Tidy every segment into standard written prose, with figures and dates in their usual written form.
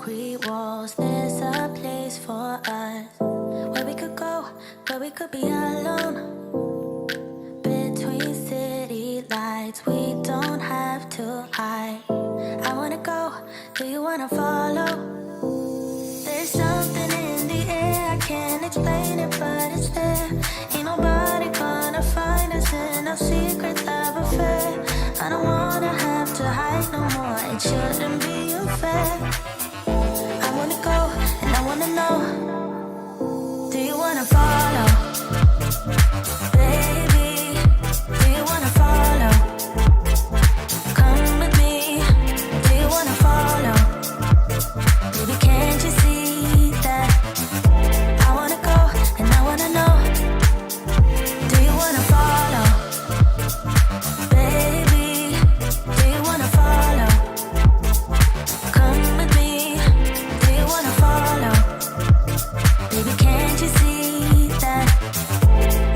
concrete walls. There's a place for us where we could go, where we could be alone. Between city lights, we don't have to hide. I wanna go, do you wanna follow? There's something in the air, I can't explain it, but it's there. Ain't nobody gonna find us in our secret love affair. I don't wanna have to hide no more, it shouldn't be unfair. I wanna go, and I wanna know, do you wanna follow? Baby, do you wanna follow? Come with me, do you wanna follow? Baby, can't you see that? I wanna go, and I wanna know, do you wanna follow? Baby, do you wanna follow? Come with me, do you wanna follow? Baby, can't you see that?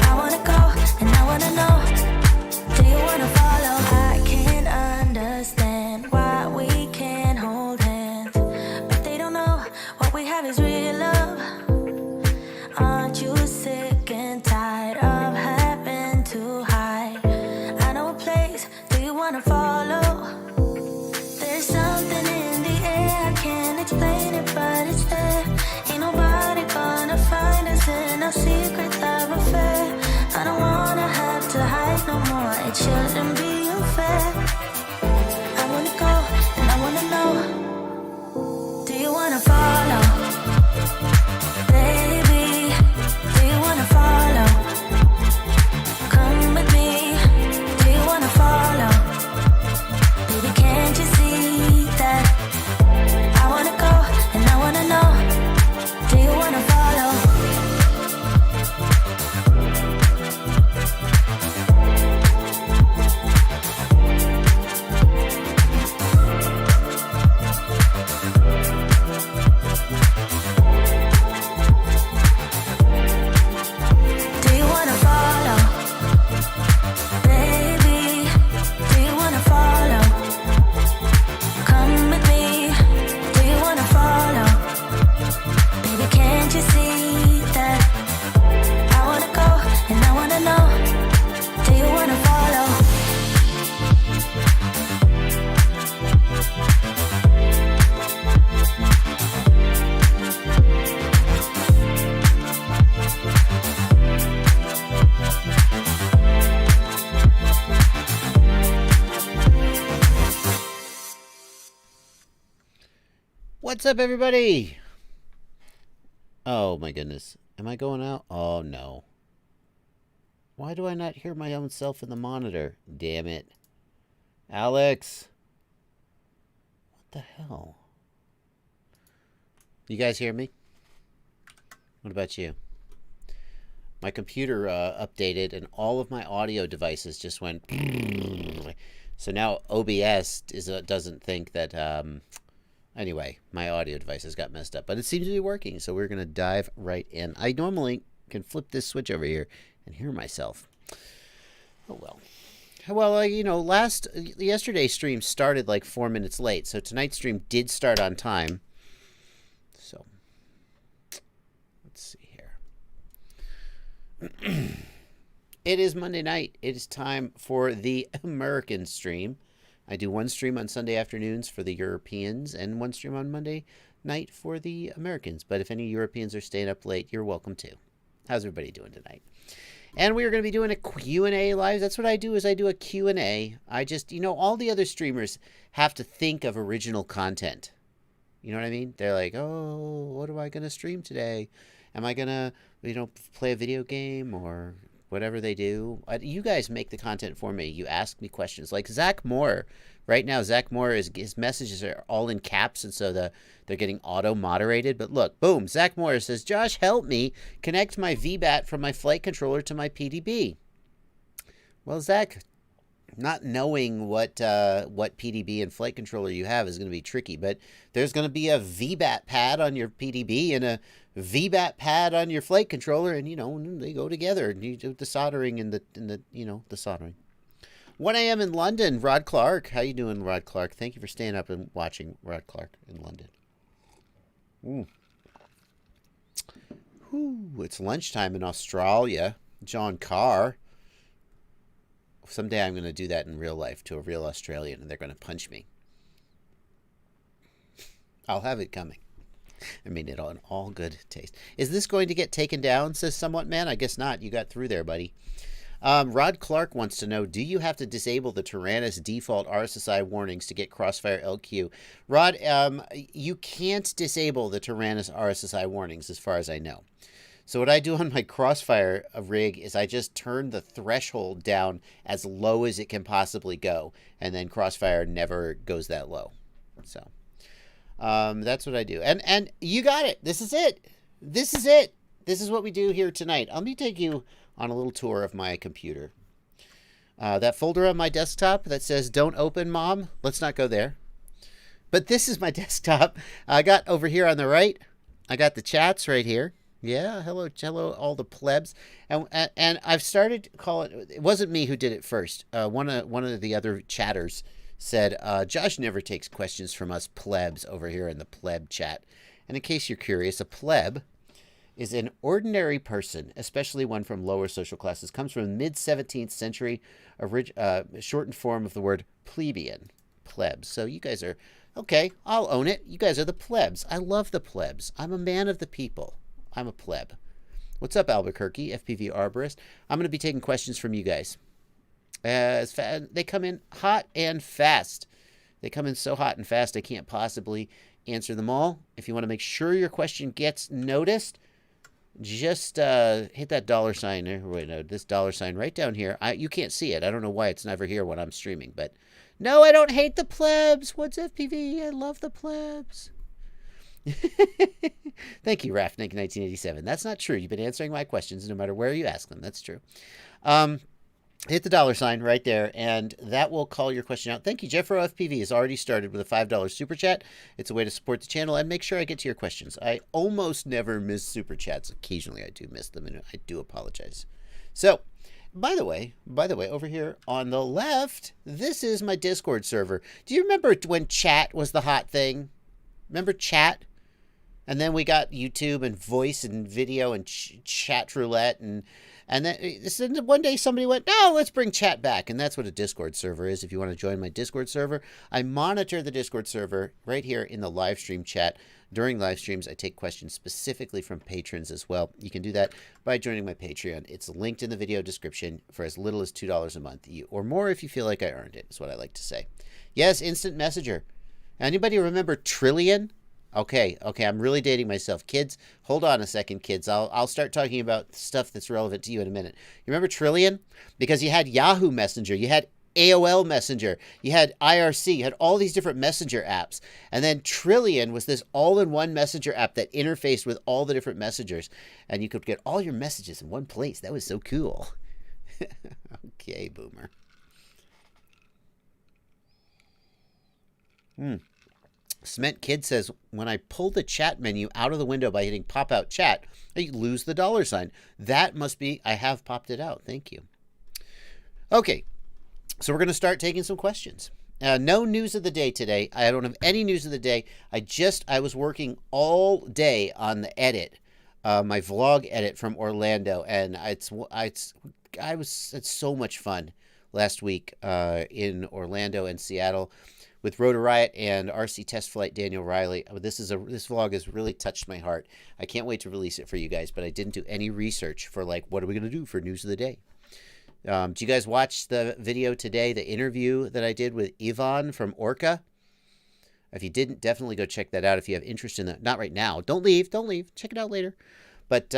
I wanna go, and I wanna know, do you wanna follow? I can't understand why we can't hold hands, but they don't know what we have is real love. Aren't you sick and tired of having to hide? I know a place, do you wanna follow? There's something in the air, I can't explain it, but it's there. Ain't nobody gonna find us in our secret love affair. I don't wanna have to hide no more, it shouldn't be unfair. I wanna go, and I wanna know, do you wanna follow? Baby, do you wanna follow? Come with me, do you wanna follow? Baby, can't you see that? I wanna go, and I wanna know, do you wanna follow? Do you wanna follow? Baby, do you wanna follow? Come with me, do you wanna follow? Baby, can't you see that? I wanna go, and I wanna know, do you wanna follow? What's up, everybody? Oh my goodness. Am I going out? Oh no. Why do I not hear my own self in the monitor? Damn it. Alex. What the hell? You guys hear me? What about you? My computer updated and all of my audio devices just went. So now OBS doesn't think that. Anyway, my audio devices got messed up, but it seems to be working, so we're going to dive right in. I normally can flip this switch over here and hear myself. Oh, well. Well, you know, yesterday's stream started like 4 minutes late, so tonight's stream did start on time. So, let's see here. It is Monday night. It is time for the American stream. I do one stream on Sunday afternoons for the Europeans and one stream on Monday night for the Americans. But if any Europeans are staying up late, you're welcome to. How's everybody doing tonight? And we are going to be doing a Q&A live. That's what I do, is I do a Q&A. I just, you know, all the other streamers have to think of original content. You know what I mean? They're like, oh, what am I going to stream today? Am I going to, you know, play a video game or whatever they do? You guys make the content for me. You ask me questions. Like Zach Moore. Right now, Zach Moore, his messages are all in caps, and so they're getting auto-moderated. But look, boom, Zach Moore says, Josh, help me connect my VBAT from my flight controller to my PDB. Well, Zach, not knowing what PDB and flight controller you have is going to be tricky, but there's going to be a VBAT pad on your PDB and a VBAT pad on your flight controller, and, you know, they go together, and you do the soldering and the soldering. 1 a.m. in London, Rod Clark. How you doing, Rod Clark? Thank you for staying up and watching Rod Clark in London. Ooh. Ooh, it's lunchtime in Australia. John Carr. Someday I'm going to do that in real life to a real Australian, and they're going to punch me. I'll have it coming. I mean it in all good taste. Is this going to get taken down, says Somewhat Man? I guess not. You got through there, buddy. Rod Clark wants to know, do you have to disable the Tyrannus default RSSI warnings to get Crossfire LQ? Rod, you can't disable the Tyrannus RSSI warnings as far as I know. So what I do on my Crossfire rig is I just turn the threshold down as low as it can possibly go, and then Crossfire never goes that low. So that's what I do. And you got it. This is it. This is it. This is what we do here tonight. Let me take you on a little tour of my computer. That folder on my desktop that says "Don't open, Mom." Let's not go there. But this is my desktop. I got over here on the right. I got the chats right here. Yeah, hello, all the plebs. And I've started to call it. It wasn't me who did it first. One of the other chatters said, "Josh never takes questions from us plebs over here in the pleb chat." And in case you're curious, a pleb is an ordinary person, especially one from lower social classes. Comes from mid-17th century, shortened form of the word plebeian, plebs. So you guys are, okay, I'll own it. You guys are the plebs. I love the plebs. I'm a man of the people. I'm a pleb. What's up, Albuquerque, FPV Arborist? I'm going to be taking questions from you guys. They come in hot and fast. They come in so hot and fast, I can't possibly answer them all. If you want to make sure your question gets noticed, just hit that $sign there. Wait, no, this $sign right down here. You can't see it. I don't know why it's never here when I'm streaming, but no, I don't hate the plebs. What's FPV? I love the plebs. Thank you, Raph, 1987. That's not true. You've been answering my questions no matter where you ask them. That's true. Hit the $sign right there, and that will call your question out. Thank you. Jeffro FPV has already started with a $5 super chat. It's a way to support the channel and make sure I get to your questions. I almost never miss super chats. Occasionally I do miss them, and I do apologize. So, by the way, over here on the left, this is my Discord server. Do you remember when chat was the hot thing? Remember chat? And then we got YouTube and voice and video and chat roulette and then one day somebody went, no, let's bring chat back. And that's what a Discord server is. If you want to join my Discord server, I monitor the Discord server right here in the live stream chat. During live streams, I take questions specifically from patrons as well. You can do that by joining my Patreon. It's linked in the video description for as little as $2 a month, or more if you feel like I earned it, is what I like to say. Yes, Instant Messenger. Anybody remember Trillion? Okay, I'm really dating myself. Kids, hold on a second, kids. I'll start talking about stuff that's relevant to you in a minute. You remember Trillion? Because you had Yahoo Messenger, you had AOL Messenger, you had IRC, you had all these different messenger apps. And then Trillion was this all-in-one messenger app that interfaced with all the different messengers. And you could get all your messages in one place. That was so cool. Okay, boomer. Cement Kid says, when I pull the chat menu out of the window by hitting Popout Chat, I lose the $sign. That must be, I have popped it out. Thank you. Okay, so we're going to start taking some questions. No news of the day today. I don't have any news of the day. I was working all day on the edit, my vlog edit from Orlando, and it's so much fun last week in Orlando and Seattle with Rotor Riot and RC Test Flight Daniel Riley. This vlog has really touched my heart. I can't wait to release it for you guys, but I didn't do any research for what are we going to do for news of the day. Do you guys watch the video today, the interview that I did with Ivan from Orca? If you didn't, definitely go check that out if you have interest in that. Not right now. Don't leave. Check it out later. But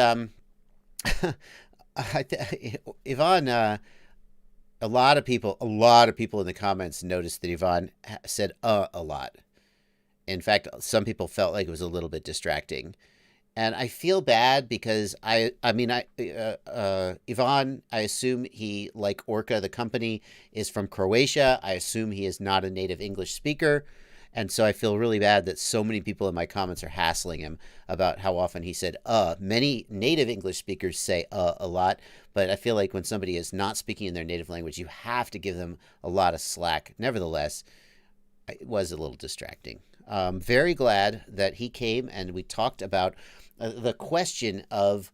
Ivan, a lot of people in the comments noticed that Ivan said a lot. In fact, some people felt like it was a little bit distracting. And I feel bad because Ivan, I assume he, like Orca, the company, is from Croatia. I assume he is not a native English speaker. And so I feel really bad that so many people in my comments are hassling him about how often he said, Many native English speakers say a lot, but I feel like when somebody is not speaking in their native language, you have to give them a lot of slack. Nevertheless, it was a little distracting. Very glad that he came and we talked about the question of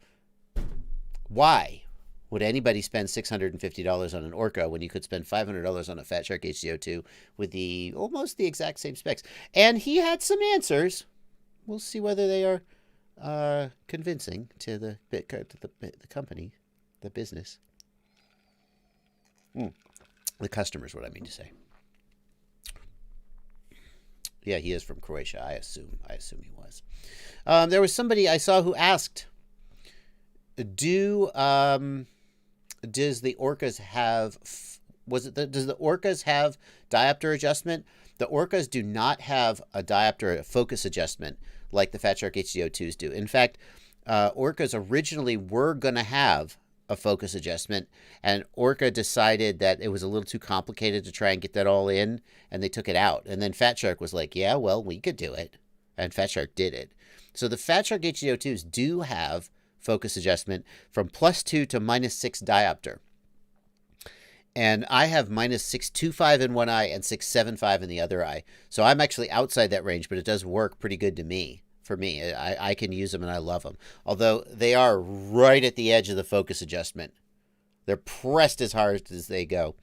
why would anybody spend $650 on an Orca when you could spend $500 on a Fat Shark HDO2 with almost the exact same specs? And he had some answers. We'll see whether they are convincing to the company, the business. The customers, what I mean to say. Yeah, he is from Croatia. I assume he was. There was somebody I saw who asked, does the Orcas have, does the Orcas have diopter adjustment? The Orcas do not have a diopter focus adjustment like the Fat Shark HDO2s do. In fact, Orcas originally were going to have a focus adjustment, and Orca decided that it was a little too complicated to try and get that all in, and they took it out. And then Fat Shark was like, yeah, well, we could do it. And Fat Shark did it. So the Fat Shark HDO2s do have focus adjustment from +2 to -6 diopter. And I have -625 in one eye and 675 in the other eye. So I'm actually outside that range, but it does work pretty good to me. For me, I can use them and I love them. Although they are right at the edge of the focus adjustment. They're pressed as hard as they go.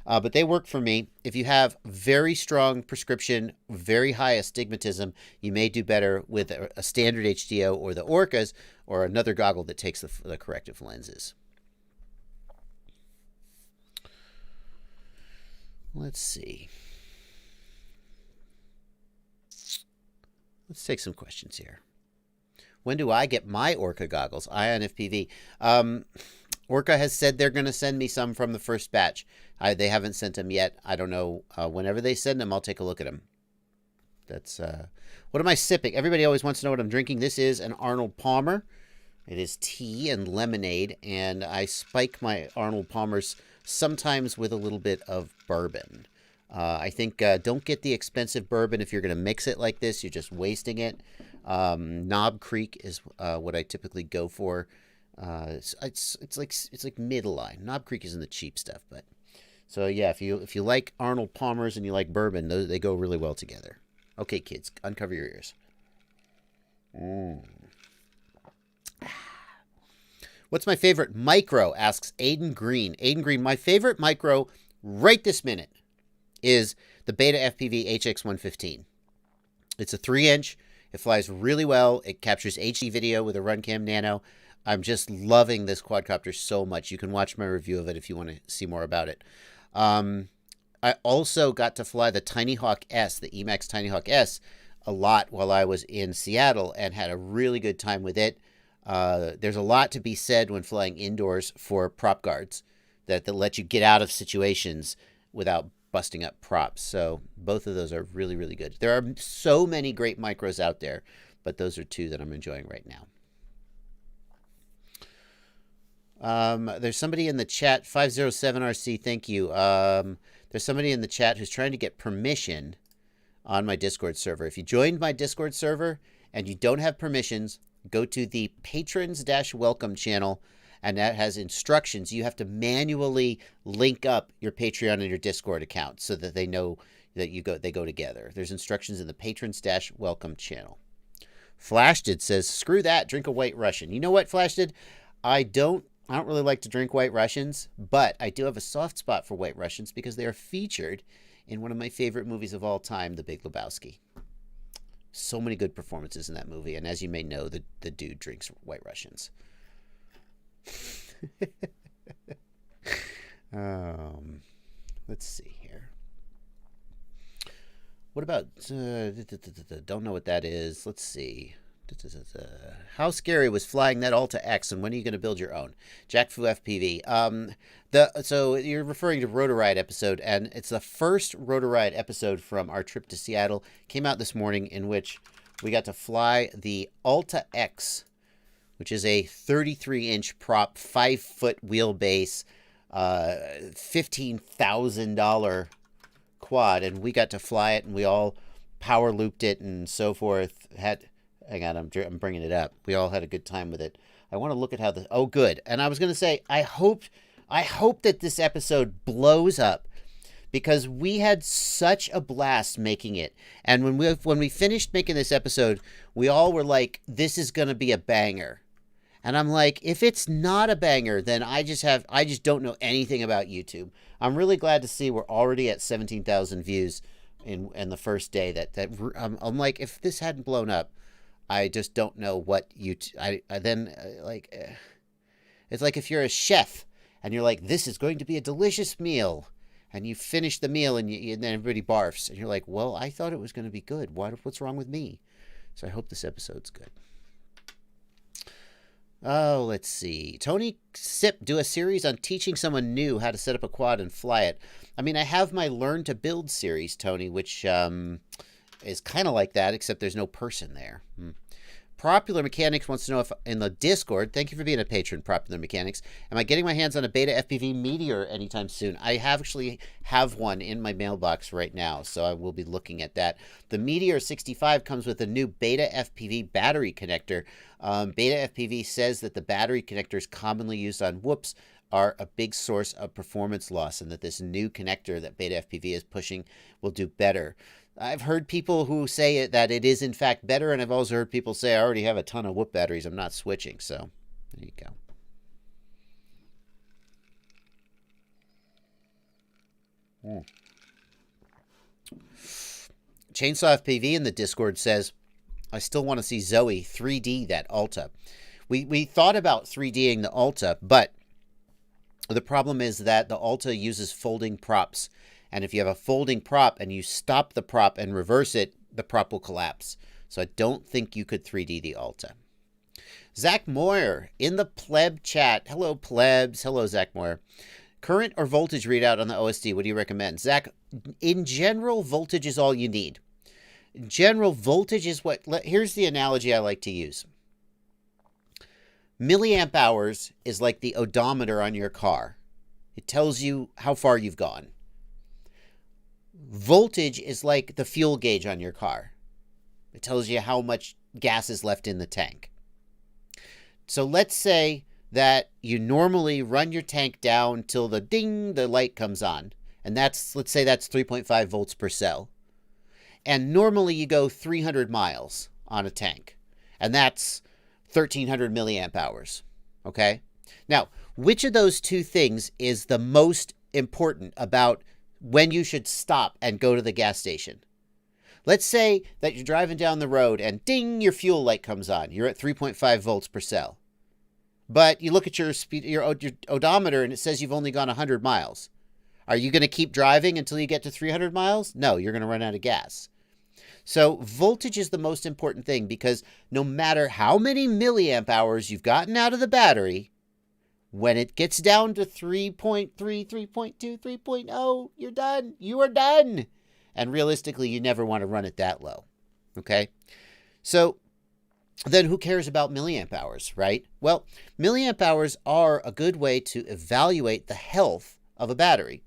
But they work for me. If you have very strong prescription, very high astigmatism, you may do better with a standard HDO or the Orcas or another goggle that takes the corrective lenses. Let's see. Let's take some questions here. When do I get my Orca goggles? Ion FPV. Orca has said they're going to send me some from the first batch. They haven't sent them yet. I don't know. Whenever they send them, I'll take a look at them. That's what am I sipping? Everybody always wants to know what I'm drinking. This is an Arnold Palmer. It is tea and lemonade, and I spike my Arnold Palmers sometimes with a little bit of bourbon. I think don't get the expensive bourbon if you're going to mix it like this. You're just wasting it. Knob Creek is what I typically go for. It's like middle line. Knob Creek isn't the cheap stuff, but so yeah, if you like Arnold Palmers and you like bourbon, they go really well together. Okay, kids, uncover your ears. What's my favorite micro? Asks Aiden Green. Aiden Green, my favorite micro right this minute is the Beta FPV HX115. It's a 3-inch. It flies really well. It captures HD video with a Runcam Nano. I'm just loving this quadcopter so much. You can watch my review of it if you want to see more about it. I also got to fly the Tiny Hawk S, the Emax Tiny Hawk S, a lot while I was in Seattle and had a really good time with it. There's a lot to be said when flying indoors for prop guards that let you get out of situations without busting up props. So both of those are really, really good. There are so many great micros out there, but those are two that I'm enjoying right now. There's somebody in the chat, 507RC, thank you. There's somebody in the chat who's trying to get permission on my Discord server. If you joined my Discord server and you don't have permissions, go to the patrons-welcome channel, and that has instructions. You have to manually link up your Patreon and your Discord account so that they know that they go together. There's instructions in the patrons-welcome channel. Flashdid says, screw that, drink a White Russian. You know what, Flashdid? I don't really like to drink White Russians, but I do have a soft spot for White Russians because they are featured in one of my favorite movies of all time, The Big Lebowski. So many good performances in that movie, and as you may know, the dude drinks White Russians. Let's see here. What about don't know what that is. Let's see. How scary was flying that Alta X, and when are you going to build your own? Jack Fu FPV. So you're referring to Rotoride episode, and it's the first Rotoride episode from our trip to Seattle. Came out this morning, in which we got to fly the Alta X, which is a 33-inch prop, 5-foot wheelbase, $15,000 quad, and we got to fly it, and we all power looped it and so forth. Hang on, I'm bringing it up. We all had a good time with it. I want to look at how oh, good. And I was going to say, I hope that this episode blows up, because we had such a blast making it. And when we finished making this episode, we all were like, this is going to be a banger. And I'm like, if it's not a banger, then I just don't know anything about YouTube. I'm really glad to see we're already at 17,000 views in the first day. I'm like, if this hadn't blown up, I just don't know what YouTube. It's like if you're a chef and you're like, this is going to be a delicious meal, and you finish the meal and then everybody barfs, and you're like, well, I thought it was going to be good. What's wrong with me? So I hope this episode's good. Oh, let's see. Tony Sip, do a series on teaching someone new how to set up a quad and fly it. I mean, I have my Learn to Build series, Tony, which is kind of like that, except there's no person there. Popular Mechanics wants to know if in the Discord, thank you for being a patron, Popular Mechanics, am I getting my hands on a beta FPV Meteor anytime soon? I actually have one in my mailbox right now, so I will be looking at that. The Meteor 65 comes with a new beta FPV battery connector. Beta FPV says that the battery connectors commonly used on whoops are a big source of performance loss, and that this new connector that Beta FPV is pushing will do better. I've heard people who say that it is in fact better, and I've also heard people say I already have a ton of whoop batteries, I'm not switching, so there you go. Chainsaw FPV in the Discord says, I still want to see Zoe 3D that Alta. We thought about 3Ding the Alta, but the problem is that the Alta uses folding props. And if you have a folding prop and you stop the prop and reverse it, the prop will collapse. So I don't think you could 3D the Alta. Zach Moyer in the pleb chat. Hello, plebs. Hello, Zach Moyer. Current or voltage readout on the OSD, what do you recommend? Zach, in general, voltage is all you need. In general, voltage is what... Here's the analogy I like to use. Milliamp hours is like the odometer on your car. It tells you how far you've gone. Voltage is like the fuel gauge on your car. It tells you how much gas is left in the tank. So let's say that you normally run your tank down till the ding, the light comes on. And let's say that's 3.5 volts per cell. And normally you go 300 miles on a tank. And that's 1,300 milliamp hours. Okay? Now, which of those two things is the most important about when you should stop and go to the gas station? Let's say that you're driving down the road and ding, your fuel light comes on. You're at 3.5 volts per cell. But you look at your odometer and it says you've only gone 100 miles. Are you going to keep driving until you get to 300 miles? No, you're going to run out of gas. So voltage is the most important thing, because no matter how many milliamp hours you've gotten out of the battery, when it gets down to 3.3, 3.2, 3.0, you're done. You are done. And realistically, you never want to run it that low. Okay? So then who cares about milliamp hours, right? Well, milliamp hours are a good way to evaluate the health of a battery.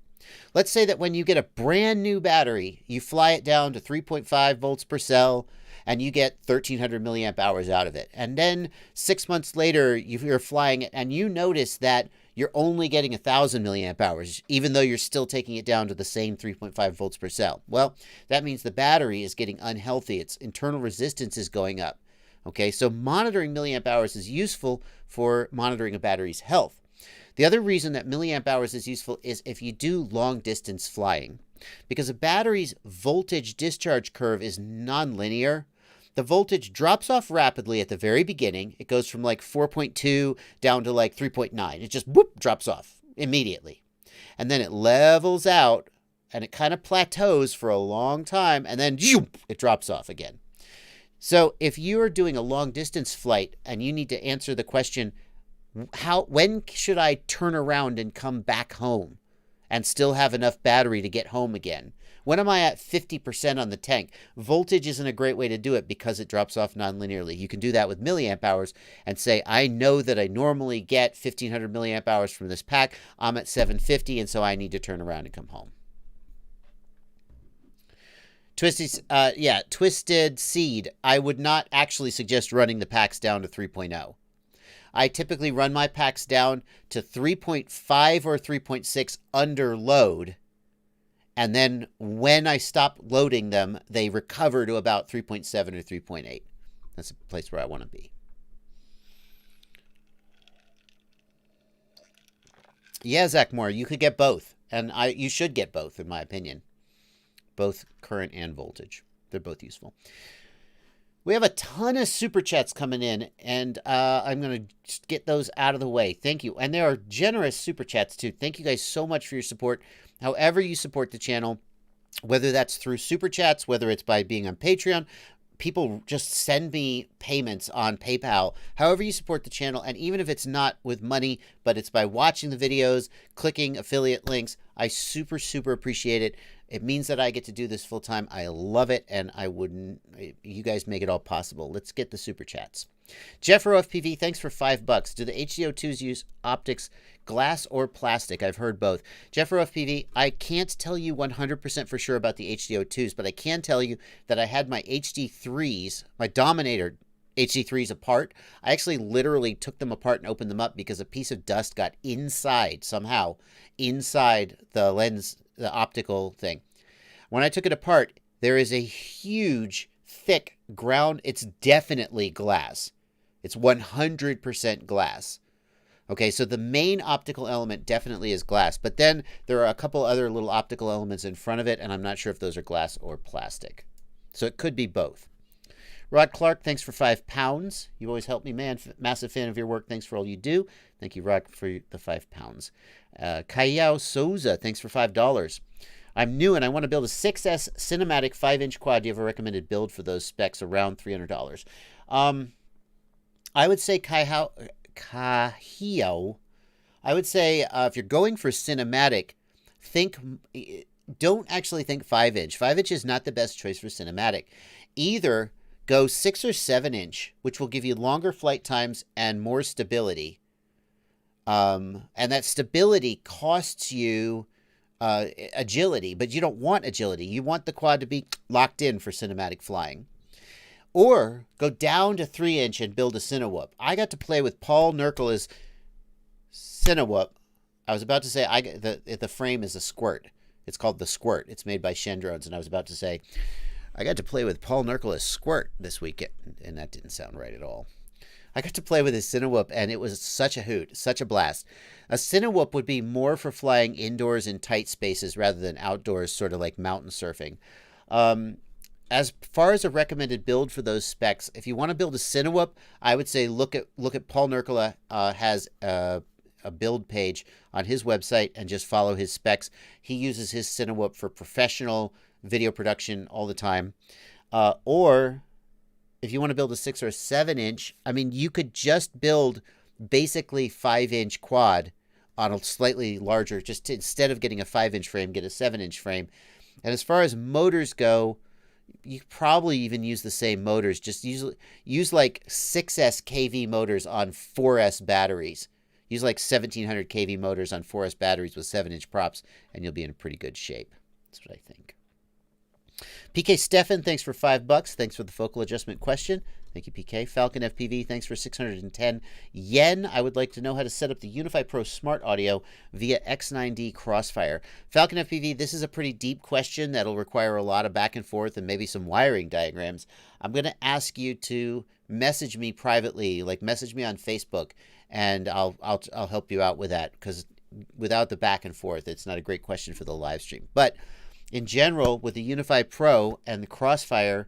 Let's say that when you get a brand new battery, you fly it down to 3.5 volts per cell, and you get 1,300 milliamp hours out of it. And then 6 months later, you're flying it, and you notice that you're only getting 1,000 milliamp hours, even though you're still taking it down to the same 3.5 volts per cell. Well, that means the battery is getting unhealthy. Its internal resistance is going up. Okay, so monitoring milliamp hours is useful for monitoring a battery's health. The other reason that milliamp hours is useful is if you do long distance flying, because a battery's voltage discharge curve is nonlinear. The voltage drops off rapidly at the very beginning. It goes from like 4.2 down to like 3.9. It just whoop, drops off immediately. And then it levels out and it kind of plateaus for a long time, and then it drops off again. So if you're doing a long distance flight and you need to answer the question, when should I turn around and come back home and still have enough battery to get home again? When am I at 50% on the tank? Voltage isn't a great way to do it because it drops off non-linearly. You can do that with milliamp hours and say, I know that I normally get 1,500 milliamp hours from this pack. I'm at 750, and so I need to turn around and come home. Twisted Seed. I would not actually suggest running the packs down to 3.0. I typically run my packs down to 3.5 or 3.6 under load, And then when I stop loading them, they recover to about 3.7 or 3.8. That's a place where I want to be. Yeah, Zach Moore, you could get both. And you should get both, in my opinion. Both current and voltage. They're both useful. We have a ton of super chats coming in, and I'm going to get those out of the way. Thank you. And there are generous super chats, too. Thank you guys so much for your support. However you support the channel, whether that's through super chats, whether it's by being on Patreon, people just send me payments on PayPal. However you support the channel, and even if it's not with money, but it's by watching the videos, clicking affiliate links, I super, super appreciate it. It means that I get to do this full time. I love it, and you guys make it all possible. Let's get the super chats. Jeffro FPV, thanks for $5. Do the HDO2s use optics, glass or plastic? I've heard both. Jeffro FPV, I can't tell you 100% for sure about the HDO2s, but I can tell you that I had my HD3s, my Dominator HD3s apart. I actually literally took them apart and opened them up because a piece of dust got somehow inside the lens, the optical thing. When I took it apart, there is a huge, thick ground. It's definitely glass. It's 100% glass. Okay, so the main optical element definitely is glass, but then there are a couple other little optical elements in front of it, and I'm not sure if those are glass or plastic. So it could be both. Rod Clark, thanks for £5. You always help me, man. Massive fan of your work. Thanks for all you do. Thank you, Rod, for the £5. Kayao Souza, thanks for $5. I'm new and I want to build a 6S cinematic 5-inch quad. Do you have a recommended build for those specs around $300? I would say Kayao, I would say if you're going for cinematic, don't actually think 5-inch. 5-inch is not the best choice for cinematic. Either go 6 or 7-inch, which will give you longer flight times and more stability. And that stability costs you agility, but you don't want agility. You want the quad to be locked in for cinematic flying. Or go down to 3-inch and build a Cinewhoop. I got to play with Paul Nerkela's Cinewhoop. I was about to say the frame is a Squirt. It's called the Squirt. It's made by Shendrones, and I was about to say I got to play with Paul Nerkela's Squirt this weekend, and that didn't sound right at all. I got to play with his Cinewhoop, and it was such a hoot, such a blast. A Cinewhoop would be more for flying indoors in tight spaces rather than outdoors, sort of like mountain surfing. As far as a recommended build for those specs, if you want to build a Cinewhoop, I would say look at Paul Nerkela has a build page on his website and just follow his specs. He uses his Cinewhoop for professional video production all the time. Or if you want to build a 6 or 7-inch, I mean, you could just build basically 5-inch quad on a slightly larger, instead of getting a 5-inch frame, get a 7-inch frame. And as far as motors go, you probably even use the same motors. Just use like 6S kV motors on 4S batteries. Use like 1700 kV motors on 4S batteries with 7-inch props, and you'll be in pretty good shape. That's what I think. PK Stefan, thanks for $5. Thanks for the focal adjustment question. Thank you, PK. Falcon FPV, thanks for 610 yen. I would like to know how to set up the Unify Pro Smart Audio via X9D Crossfire. Falcon FPV, this is a pretty deep question that'll require a lot of back and forth and maybe some wiring diagrams. I'm going to ask you to message me privately, like message me on Facebook, and I'll help you out with that, because without the back and forth, it's not a great question for the live stream. But in general, with the Unify Pro and the Crossfire,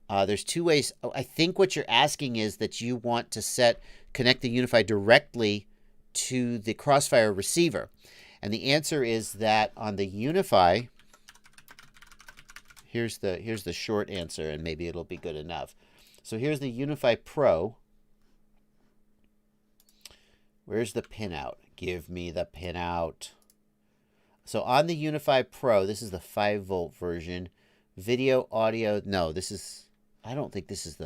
there's two ways. I think what you're asking is that you want to connect the Unify directly to the Crossfire receiver. And the answer is that on the Unify, here's the short answer, and maybe it'll be good enough. So here's the Unify Pro. Where's the pinout? Give me the pinout. So on the Unify Pro, this is the 5-volt version. Video, audio, no, I don't think this is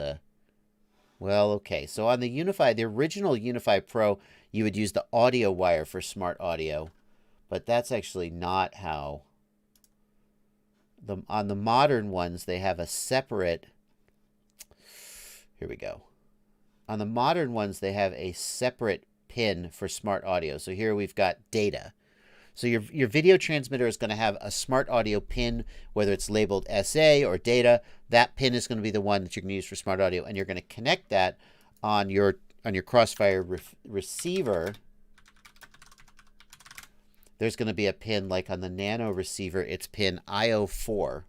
well, okay. So on the Unify, the original Unify Pro, you would use the audio wire for smart audio. But that's actually not how. On the modern ones, they have a separate. Here we go. On the modern ones, they have a separate pin for smart audio. So here we've got data. So your video transmitter is going to have a smart audio pin, whether it's labeled SA or data. That pin is going to be the one that you're going to use for smart audio, and you're going to connect that on your Crossfire receiver. There's going to be a pin like on the Nano receiver. It's pin IO4.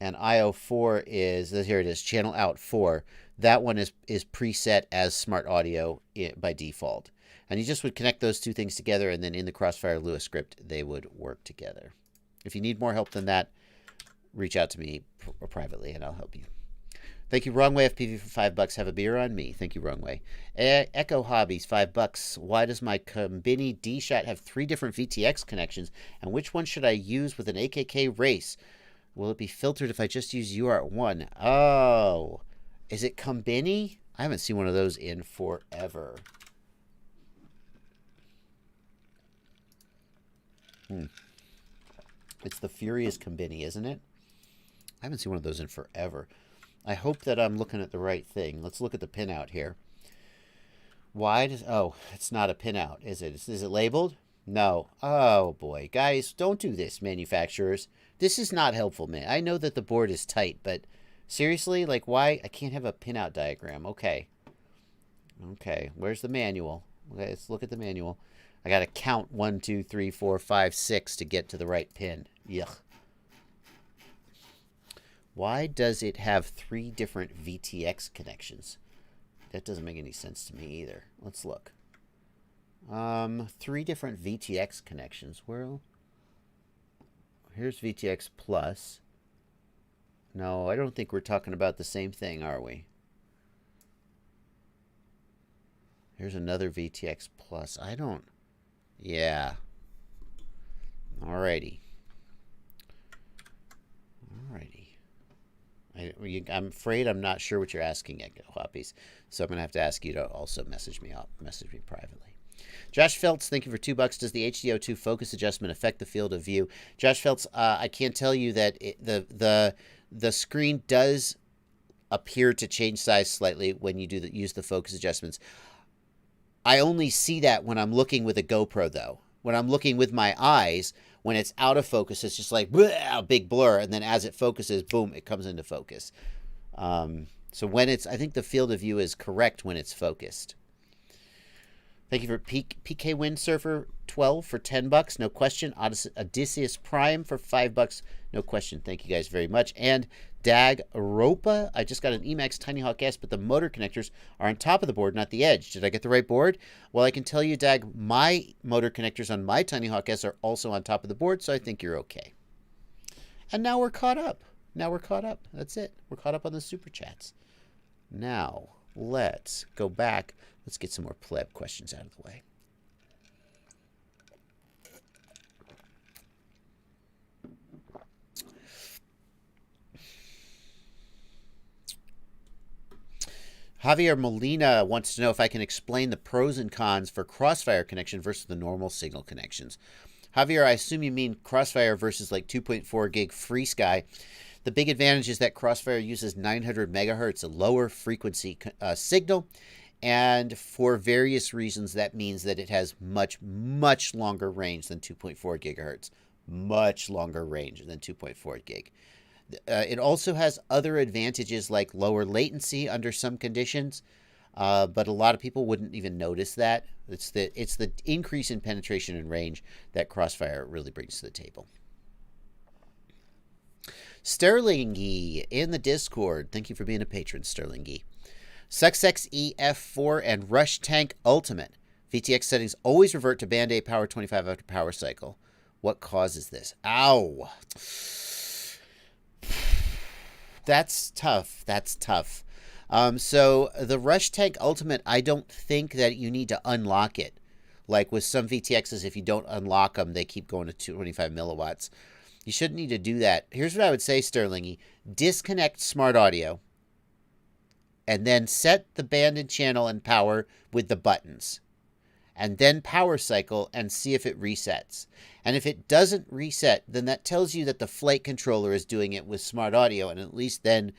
And IO4 is, here it is, channel out 4. That one is preset as smart audio by default. And you just would connect those two things together, and then in the Crossfire Lua script, they would work together. If you need more help than that, reach out to me privately, and I'll help you. Thank you, Wrong Way FPV for $5. Have a beer on me. Thank you, Wrong Way. Echo Hobbies, $5. Why does my Combini D-Shot have 3 different VTX connections, and which one should I use with an AKK race? Will it be filtered if I just use UART1? Oh, is it Combini? I haven't seen one of those in forever. It's the Furious Combini, isn't it? I haven't seen one of those in forever. I hope that I'm looking at the right thing. Let's look at the pinout here. Why does... Oh, it's not a pinout, is it? Is it labeled? No. Oh, boy. Guys, don't do this, manufacturers. This is not helpful, man. I know that the board is tight, but seriously, like, why? I can't have a pinout diagram. Okay. Okay. Where's the manual? Okay, let's look at the manual. I got to count 1, 2, 3, 4, 5, 6 to get to the right pin. Yuck. Why does it have 3 different VTX connections? That doesn't make any sense to me either. Let's look. 3 different VTX connections. Well, here's VTX Plus. No, I don't think we're talking about the same thing, are we? Here's another VTX Plus. I don't... Yeah. Alrighty. Alrighty. I'm afraid I'm not sure what you're asking, Echo Hoppies. So I'm going to have to ask you to also message me privately. Josh Feltz, thank you for $2. Does the HDO2 focus adjustment affect the field of view? Josh Feltz, I can't tell you that the screen does appear to change size slightly when you use the focus adjustments. I only see that when I'm looking with a GoPro, though. When I'm looking with my eyes, when it's out of focus, it's just like a big blur, and then as it focuses, boom, it comes into focus. So when it's, I think the field of view is correct when it's focused. Thank you for PK Windsurfer 12 for $10, no question. Odysseus Prime for $5, no question. Thank you guys very much. And Dag Ropa, I just got an Emax Tiny Hawk S, but the motor connectors are on top of the board, not the edge. Did I get the right board? Well, I can tell you, Dag, my motor connectors on my Tiny Hawk S are also on top of the board, so I think you're okay. And now we're caught up. That's it. We're caught up on the Super Chats. Now, let's go back. Let's get some more pleb questions out of the way. Javier Molina wants to know if I can explain the pros and cons for Crossfire connection versus the normal signal connections. Javier, I assume you mean Crossfire versus like 2.4 gig FreeSky. The big advantage is that Crossfire uses 900 megahertz, a lower frequency signal. And for various reasons, that means that it has much, much longer range than 2.4 gigahertz. Much longer range than 2.4 gig. It also has other advantages like lower latency under some conditions, but a lot of people wouldn't even notice that. It's the increase in penetration and range that Crossfire really brings to the table. Sterlingy in the Discord. Thank you for being a patron, Sterlingy. SuxX EF4 and Rush Tank Ultimate. VTX settings always revert to band 8 power 25 after power cycle. What causes this? Ow. That's tough. So the Rush Tank Ultimate, I don't think that you need to unlock it. Like with some VTXs, if you don't unlock them, they keep going to 25 milliwatts. You shouldn't need to do that. Here's what I would say, Sterlingy. Disconnect smart audio. And then set the band and channel and power with the buttons. And then power cycle and see if it resets. And if it doesn't reset, then that tells you that the flight controller is doing it with smart audio. And at least then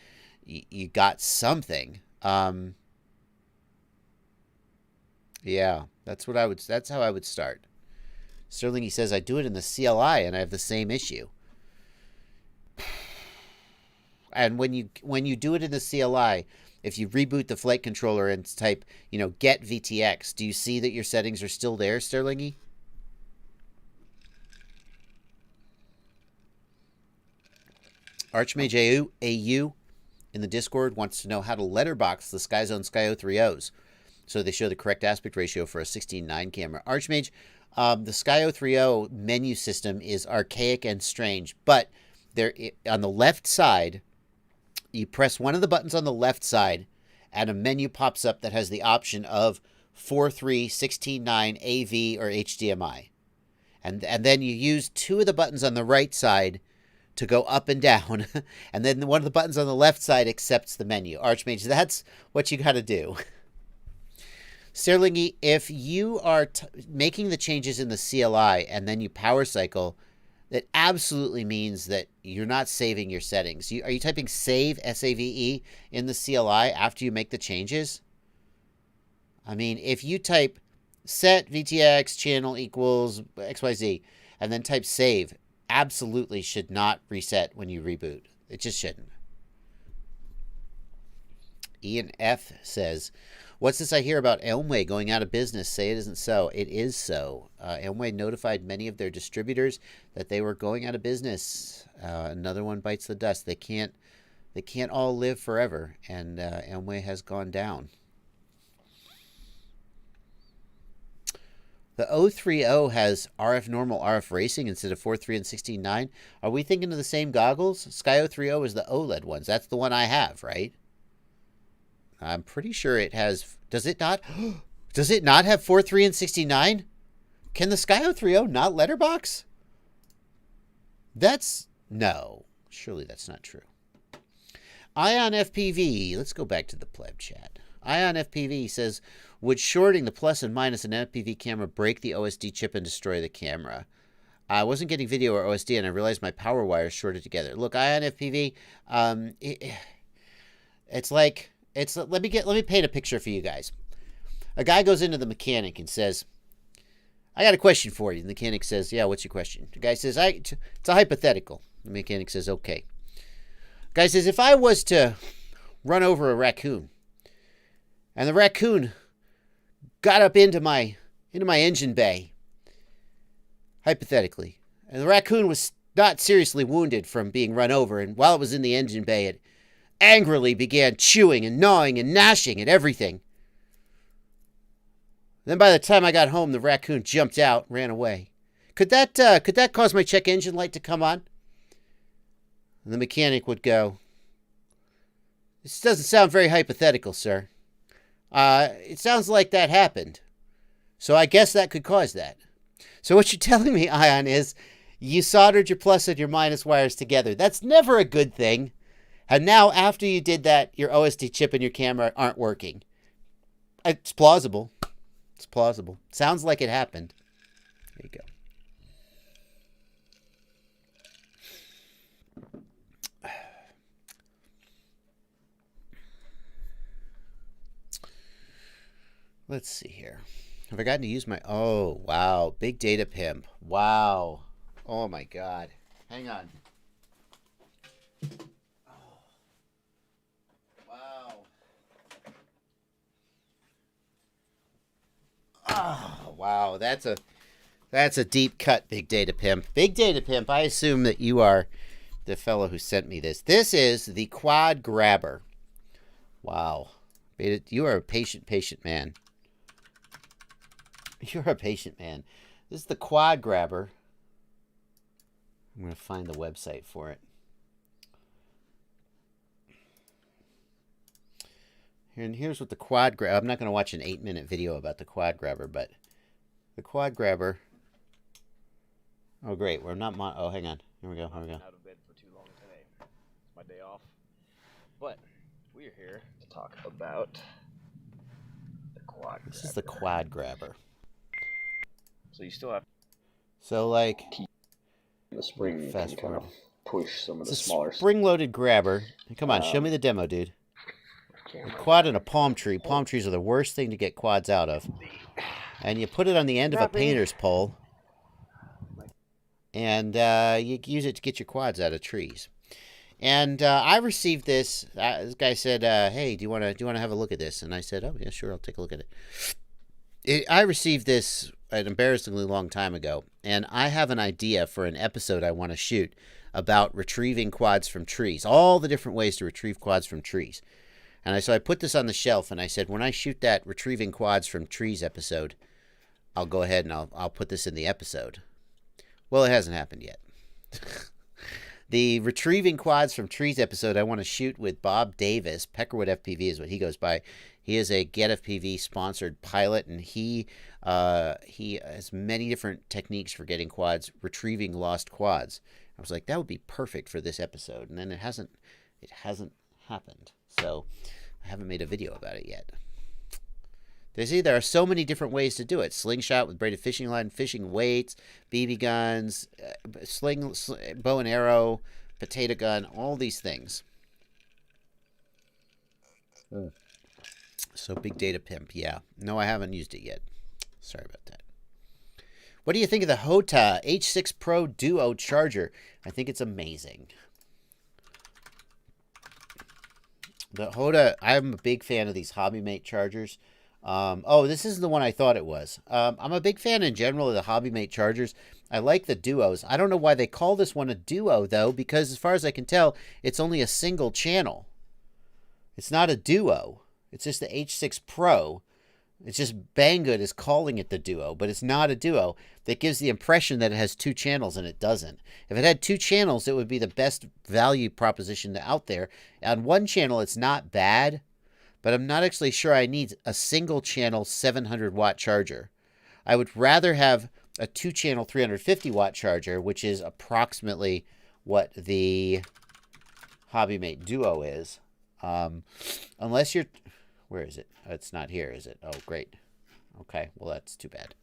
you got something. Yeah, that's how I would start. Sterling, he says, I do it in the CLI and I have the same issue. And when you do it in the CLI, if you reboot the flight controller and type, get VTX, do you see that your settings are still there, Sterlingy? Archmage AU in the Discord wants to know how to letterbox the SkyZone Skyo 3Os so they show the correct aspect ratio for a 16:9 camera. Archmage, the Skyo 3O menu system is archaic and strange, but there on the left side, you press one of the buttons on the left side, and a menu pops up that has the option of 4.3, 16:9, AV, or HDMI. And then you use two of the buttons on the right side to go up and down, and then one of the buttons on the left side accepts the menu. Archmage, that's what you got to do. Sterlingy, if you are making the changes in the CLI and then you power cycle, that absolutely means that you're not saving your settings. Are you typing save, S-A-V-E, in the CLI after you make the changes? I mean, if you type set VTX channel equals XYZ and then type save, absolutely should not reset when you reboot. It just shouldn't. Ian F. says, what's this I hear about Elmway going out of business? Say it isn't so. It is so. Elmway notified many of their distributors that they were going out of business. Another one bites the dust. They can't all live forever, and Elmway has gone down. The 030 has RF normal, RF racing instead of 4.3 and 16.9. Are we thinking of the same goggles? Sky 030 is the OLED ones. That's the one I have, right? I'm pretty sure it has. Does it not? Does it not have 4.3 and 69? Can the Sky 030 not letterbox? No. Surely that's not true. Ion FPV. Let's go back to the pleb chat. Ion FPV says, would shorting the plus and minus an FPV camera break the OSD chip and destroy the camera? I wasn't getting video or OSD, and I realized my power wires shorted together. Look, Ion FPV, it's like... let me paint a picture for you guys. A guy goes into the mechanic and says, I got a question for you. The mechanic says, yeah, what's your question? The guy says, it's a hypothetical. The mechanic says, okay. The guy says, if I was to run over a raccoon, and the raccoon got up into my engine bay, hypothetically, and the raccoon was not seriously wounded from being run over, and while it was in the engine bay, it angrily began chewing and gnawing and gnashing at everything. Then by the time I got home, the raccoon jumped out and ran away. Could that cause my check engine light to come on? And the mechanic would go, this doesn't sound very hypothetical, sir. It sounds like that happened. So I guess that could cause that. So what you're telling me, Ion, is you soldered your plus and your minus wires together. That's never a good thing. And now, after you did that, your OSD chip and your camera aren't working. It's plausible. It's plausible. Sounds like it happened. There you go. Let's see here. Have I gotten to use my... Oh, wow. Big Data Pimp. Wow. Oh, my God. Hang on. Oh, wow. That's a deep cut, Big Data Pimp. Big Data Pimp, I assume that you are the fellow who sent me this. This is the Quad Grabber. Wow. You are a patient man. You're a patient man. This is the Quad Grabber. I'm going to find the website for it. And here's what the Quad Grabber... I'm not going to watch an 8-minute video about the Quad Grabber, but the Quad Grabber... Oh, great. We're not... Oh, hang on. Here we go. Here we go. Out of bed for too long today. It's my day off. But we're here to talk about the Quad Grabber. This is the Quad Grabber. So you still have... So, like... The spring fast can kind of push some of the it's smaller... a spring-loaded grabber. Come on, show me the demo, dude. A quad and a palm tree. Palm trees are the worst thing to get quads out of. And you put it on the end of a painter's pole. and you can use it to get your quads out of trees. And I received this. This guy said, "Hey, do you want to have a look at this?" And I said, "Oh yeah, sure, I'll take a look at it." I received this an embarrassingly long time ago, and I have an idea for an episode I want to shoot about retrieving quads from trees, all the different ways to retrieve quads from trees. And so I put this on the shelf, and I said, when I shoot that retrieving quads from trees episode, I'll go ahead and I'll put this in the episode. Well, it hasn't happened yet. The retrieving quads from trees episode I want to shoot with Bob Davis. Peckerwood FPV is what he goes by. He is a Get FPV sponsored pilot, and he has many different techniques for getting quads, retrieving lost quads. I was like, that would be perfect for this episode, and then it hasn't happened. So I haven't made a video about it yet. There are so many different ways to do it. Slingshot with braided fishing line, fishing weights, BB guns, bow and arrow, potato gun, all these things. So big Data Pimp, yeah. No, I haven't used it yet. Sorry about that. What do you think of the Hota H6 Pro Duo charger? I think it's amazing. The Hota, I'm a big fan of these HobbyMate chargers. Oh, this is the one I thought it was. I'm a big fan in general of the HobbyMate chargers. I like the Duos. I don't know why they call this one a Duo, though, because as far as I can tell, it's only a single channel. It's not a Duo. It's just the H6 Pro. It's just Banggood is calling it the Duo, but it's not a Duo. That gives the impression that it has two channels, and it doesn't. If it had two channels, it would be the best value proposition out there. On one channel, it's not bad, but I'm not actually sure I need a single channel 700 watt charger. I would rather have a two channel 350 watt charger, which is approximately what the HobbyMate Duo is. Unless you're, where is it? It's not here, is it? Oh, great. Okay, well that's too bad.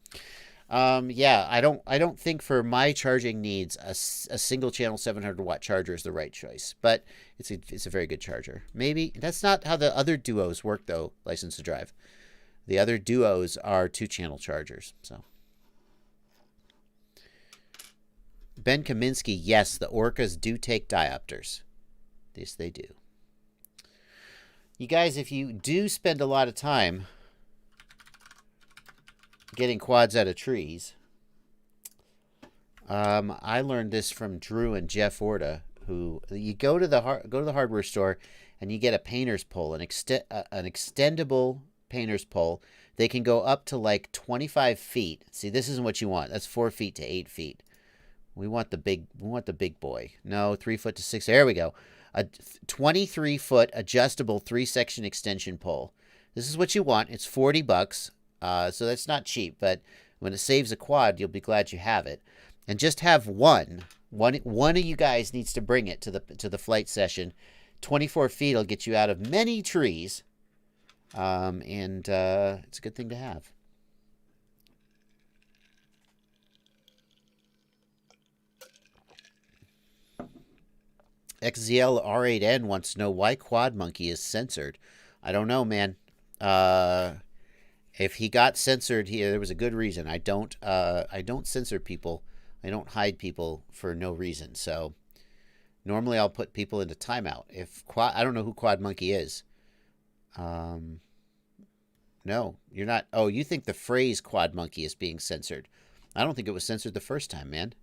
Yeah, I don't think for my charging needs a single channel 700 watt charger is the right choice, but it's a very good charger. Maybe that's not how the other Duos work though. License to Drive, the other Duos are two channel chargers. So Ben Kaminsky, yes, the Orcas do take diopters. Yes, they do. You guys, if you do spend a lot of time getting quads out of trees, I learned this from Drew and Jeff Orta, who you go to the hardware store and you get a painter's pole, an extendable painter's pole. They can go up to like 25 feet. See, this isn't what you want. That's 4 feet to 8 feet. We want the big boy. No, 3 foot to 6. There we go. A 23-foot adjustable 3-section extension pole. This is what you want. It's $40. So that's not cheap, but when it saves a quad, you'll be glad you have it. And just have one of you guys needs to bring it to the flight session. 24 feet will get you out of many trees, and it's a good thing to have. XZL R8N wants to know why Quad Monkey is censored. I don't know, man. If he got censored, there was a good reason. I don't censor people. I don't hide people for no reason. So normally I'll put people into timeout. I don't know who Quad Monkey is. No, you're not. Oh, you think the phrase Quad Monkey is being censored? I don't think it was censored the first time, man.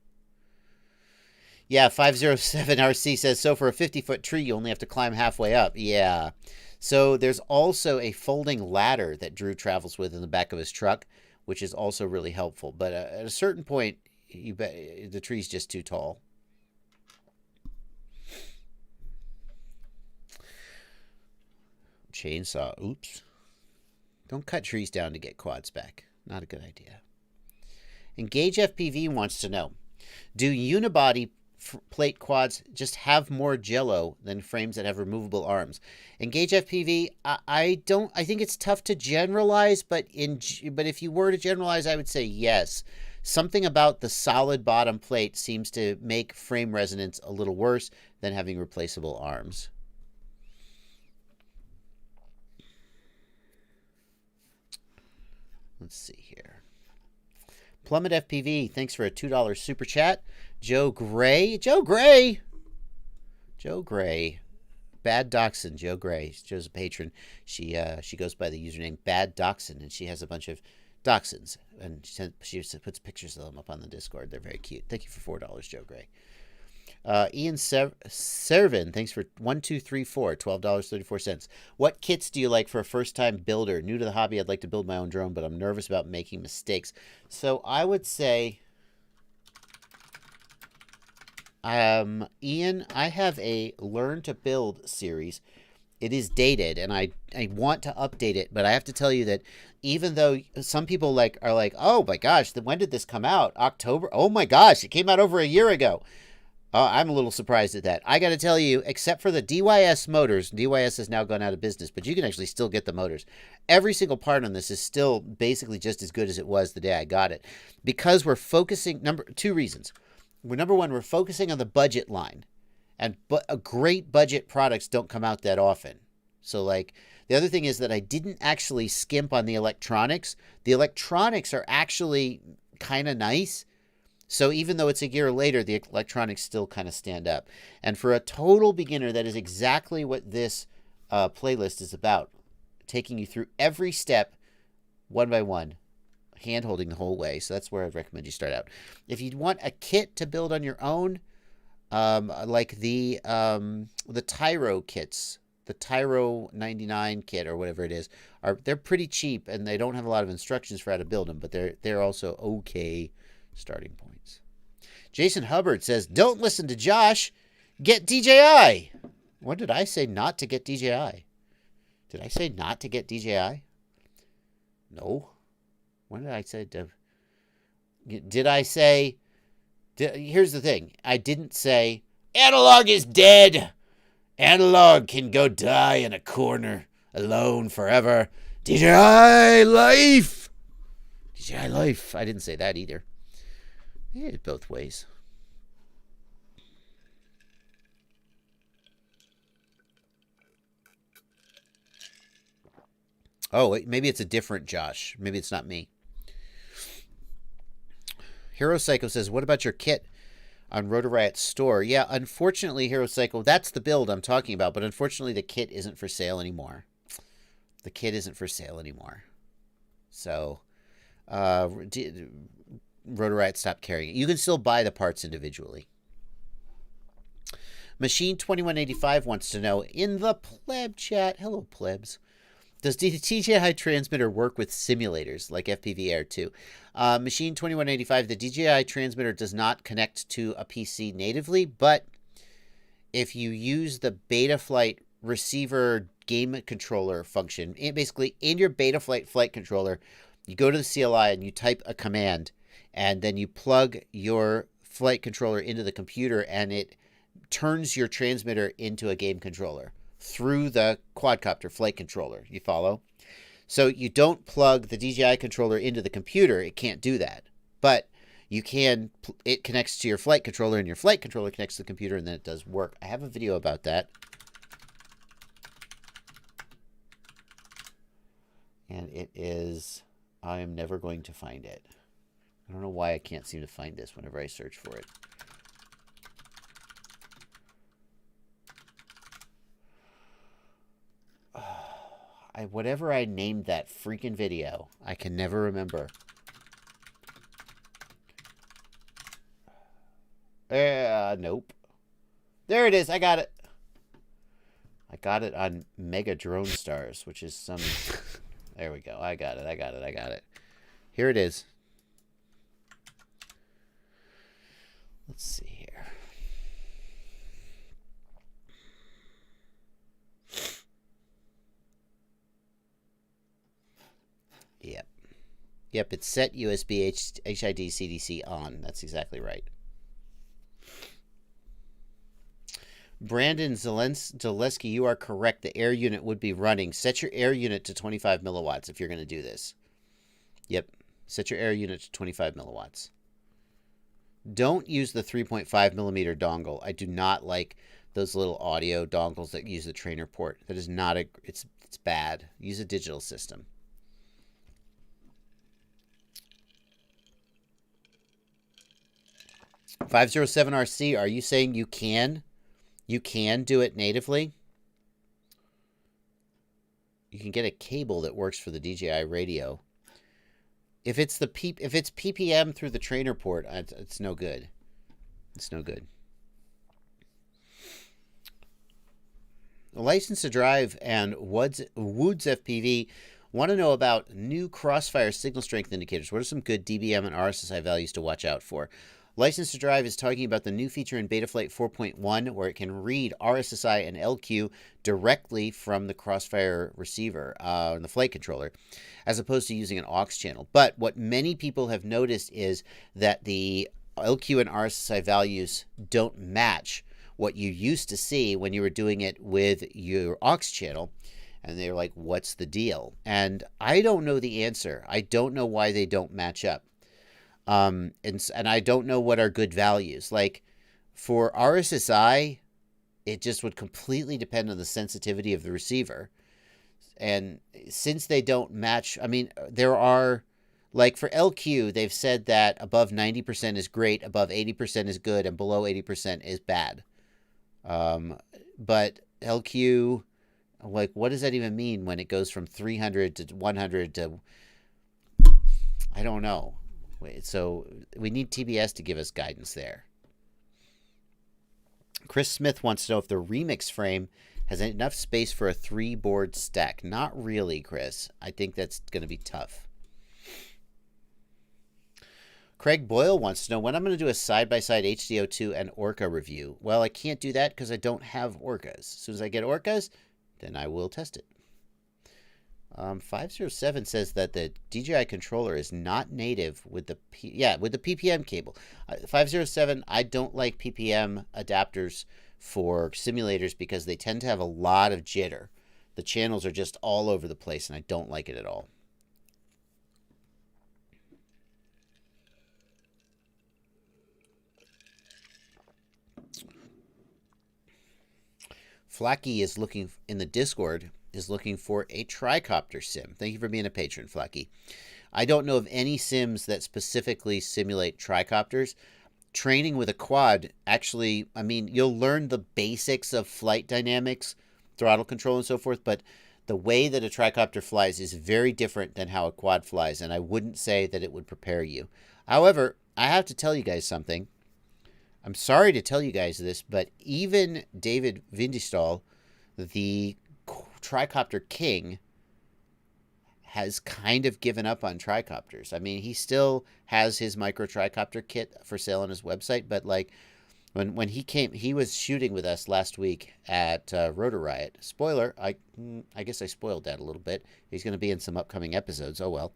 Yeah, 507RC says, so for a 50-foot tree, you only have to climb halfway up. Yeah. So there's also a folding ladder that Drew travels with in the back of his truck, which is also really helpful. But at a certain point, the tree's just too tall. Chainsaw. Oops. Don't cut trees down to get quads back. Not a good idea. Engage FPV wants to know, do unibody plate quads just have more jello than frames that have removable arms? Engage FPV, I think it's tough to generalize, but if you were to generalize, I would say yes. Something about the solid bottom plate seems to make frame resonance a little worse than having replaceable arms. Let's see here. Plummet FPV, thanks for a $2 super chat. Joe Gray. Joe Gray. Joe Gray. Bad Dachshund, Joe Gray. Joe's a patron. She goes by the username Bad Dachshund, and she has a bunch of dachshunds, and she puts pictures of them up on the Discord. They're very cute. Thank you for $4, Joe Gray. Ian Servin, thanks for $12.34. What kits do you like for a first-time builder? New to the hobby, I'd like to build my own drone, but I'm nervous about making mistakes. So I would say, Ian, I have a Learn to Build series. It is dated, and I want to update it, but I have to tell you that even though some people are like, oh my gosh, when did this come out? October? Oh my gosh, it came out over a year ago. I'm a little surprised at that. I got to tell you, except for the DYS motors, DYS has now gone out of business, but you can actually still get the motors. Every single part on this is still basically just as good as it was the day I got it, because we're focusing, two reasons. Number one, we're focusing on the budget line, and great budget products don't come out that often. So like, the other thing is that I didn't actually skimp on the electronics. The electronics are actually kind of nice. So even though it's a year later, the electronics still kind of stand up. And for a total beginner, that is exactly what this playlist is about. Taking you through every step, one by one, hand-holding the whole way. So that's where I'd recommend you start out. If you want a kit to build on your own, like the Tyro kits, the Tyro 99 kit or whatever it is, they're pretty cheap, and they don't have a lot of instructions for how to build them, but they're also okay starting points. Jason Hubbard says, don't listen to Josh. Get DJI. When did I say not to get DJI? Did I say not to get DJI? No. When did I say did I say... Here's the thing. I didn't say, analog is dead. Analog can go die in a corner alone forever. DJI life. DJI life. I didn't say that either. Yeah, both ways. Oh, wait, maybe it's a different Josh. Maybe it's not me. Hero Psycho says, what about your kit on Rotor Riot's store? Yeah, unfortunately, Hero Psycho, that's the build I'm talking about, but unfortunately the kit isn't for sale anymore. The kit isn't for sale anymore. So, Rotor Riot stopped carrying it. You can still buy the parts individually. Machine 2185 wants to know, in the pleb chat, hello plebs, does the DJI transmitter work with simulators like FPV Air 2? Machine 2185, the DJI transmitter does not connect to a PC natively, but if you use the Betaflight receiver game controller function, basically in your Betaflight flight controller, you go to the CLI and you type a command, and then you plug your flight controller into the computer, and it turns your transmitter into a game controller through the quadcopter flight controller. You follow? So you don't plug the DJI controller into the computer. It can't do that. But you can, it connects to your flight controller, and your flight controller connects to the computer, and then it does work. I have a video about that. And it is, I am never going to find it. I don't know why I can't seem to find this whenever I search for it. Whatever I named that freaking video, I can never remember. Nope. There it is. I got it. I got it on Mega Drone Stars, which is some... There we go. I got it. Here it is. Let's see here. Yep, it's set USB HID CDC on. That's exactly right. Brandon Zaleski, you are correct. The air unit would be running. Set your air unit to 25 milliwatts if you're going to do this. Yep, set your air unit to 25 milliwatts. Don't use the 3.5 millimeter dongle. I do not like those little audio dongles that use the trainer port. That is not a... It's bad. Use a digital system. 507RC, are you saying you can do it natively? You can get a cable that works for the DJI radio. If it's PPM through the trainer port, it's no good. It's no good. License to Drive and Woods FPV want to know about new Crossfire signal strength indicators. What are some good DBM and RSSI values to watch out for? License to Drive is talking about the new feature in Betaflight 4.1 where it can read RSSI and LQ directly from the Crossfire receiver, the flight controller, as opposed to using an aux channel. But what many people have noticed is that the LQ and RSSI values don't match what you used to see when you were doing it with your aux channel. And they're like, what's the deal? And I don't know the answer. I don't know why they don't match up. And I don't know what are good values. Like for RSSI, it just would completely depend on the sensitivity of the receiver. And since they don't match, I mean, there are, like for LQ, they've said that above 90% is great, above 80% is good, and below 80% is bad. But LQ, like, what does that even mean when it goes from 300 to 100 to, I don't know. Wait, so we need TBS to give us guidance there. Chris Smith wants to know if the Remix frame has enough space for a 3-board stack. Not really, Chris. I think that's going to be tough. Craig Boyle wants to know when I'm going to do a side-by-side HDO2 and Orca review. Well, I can't do that because I don't have Orcas. As soon as I get Orcas, then I will test it. 507 says that the DJI controller is not native with the PPM cable. 507, I don't like PPM adapters for simulators because they tend to have a lot of jitter. The channels are just all over the place, and I don't like it at all. Flacky is looking in the Discord, is looking for a tricopter sim. Thank you for being a patron, Flacky. I don't know of any sims that specifically simulate tricopters. Training with a quad, actually, I mean, you'll learn the basics of flight dynamics, throttle control and so forth, but the way that a tricopter flies is very different than how a quad flies, and I wouldn't say that it would prepare you. However, I have to tell you guys something. I'm sorry to tell you guys this, but even David Vindestall, the tricopter king, has kind of given up on tricopters. I mean, he still has his micro tricopter kit for sale on his website, but like when he came, he was shooting with us last week at Rotor Riot. Spoiler, I guess I spoiled that a little bit. He's going to be in some upcoming episodes. Oh well.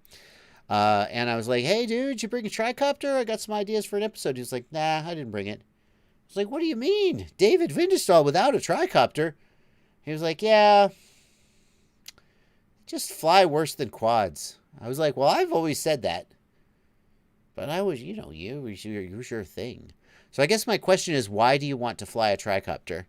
And I was like, hey, dude, did you bring a tricopter? I got some ideas for an episode. He was like, nah, I didn't bring it. I was like, what do you mean? David Vindestall without a tricopter? He was like, yeah, just fly worse than quads. I was like, well, I've always said that. But I was, you was your thing. So I guess my question is, why do you want to fly a tricopter?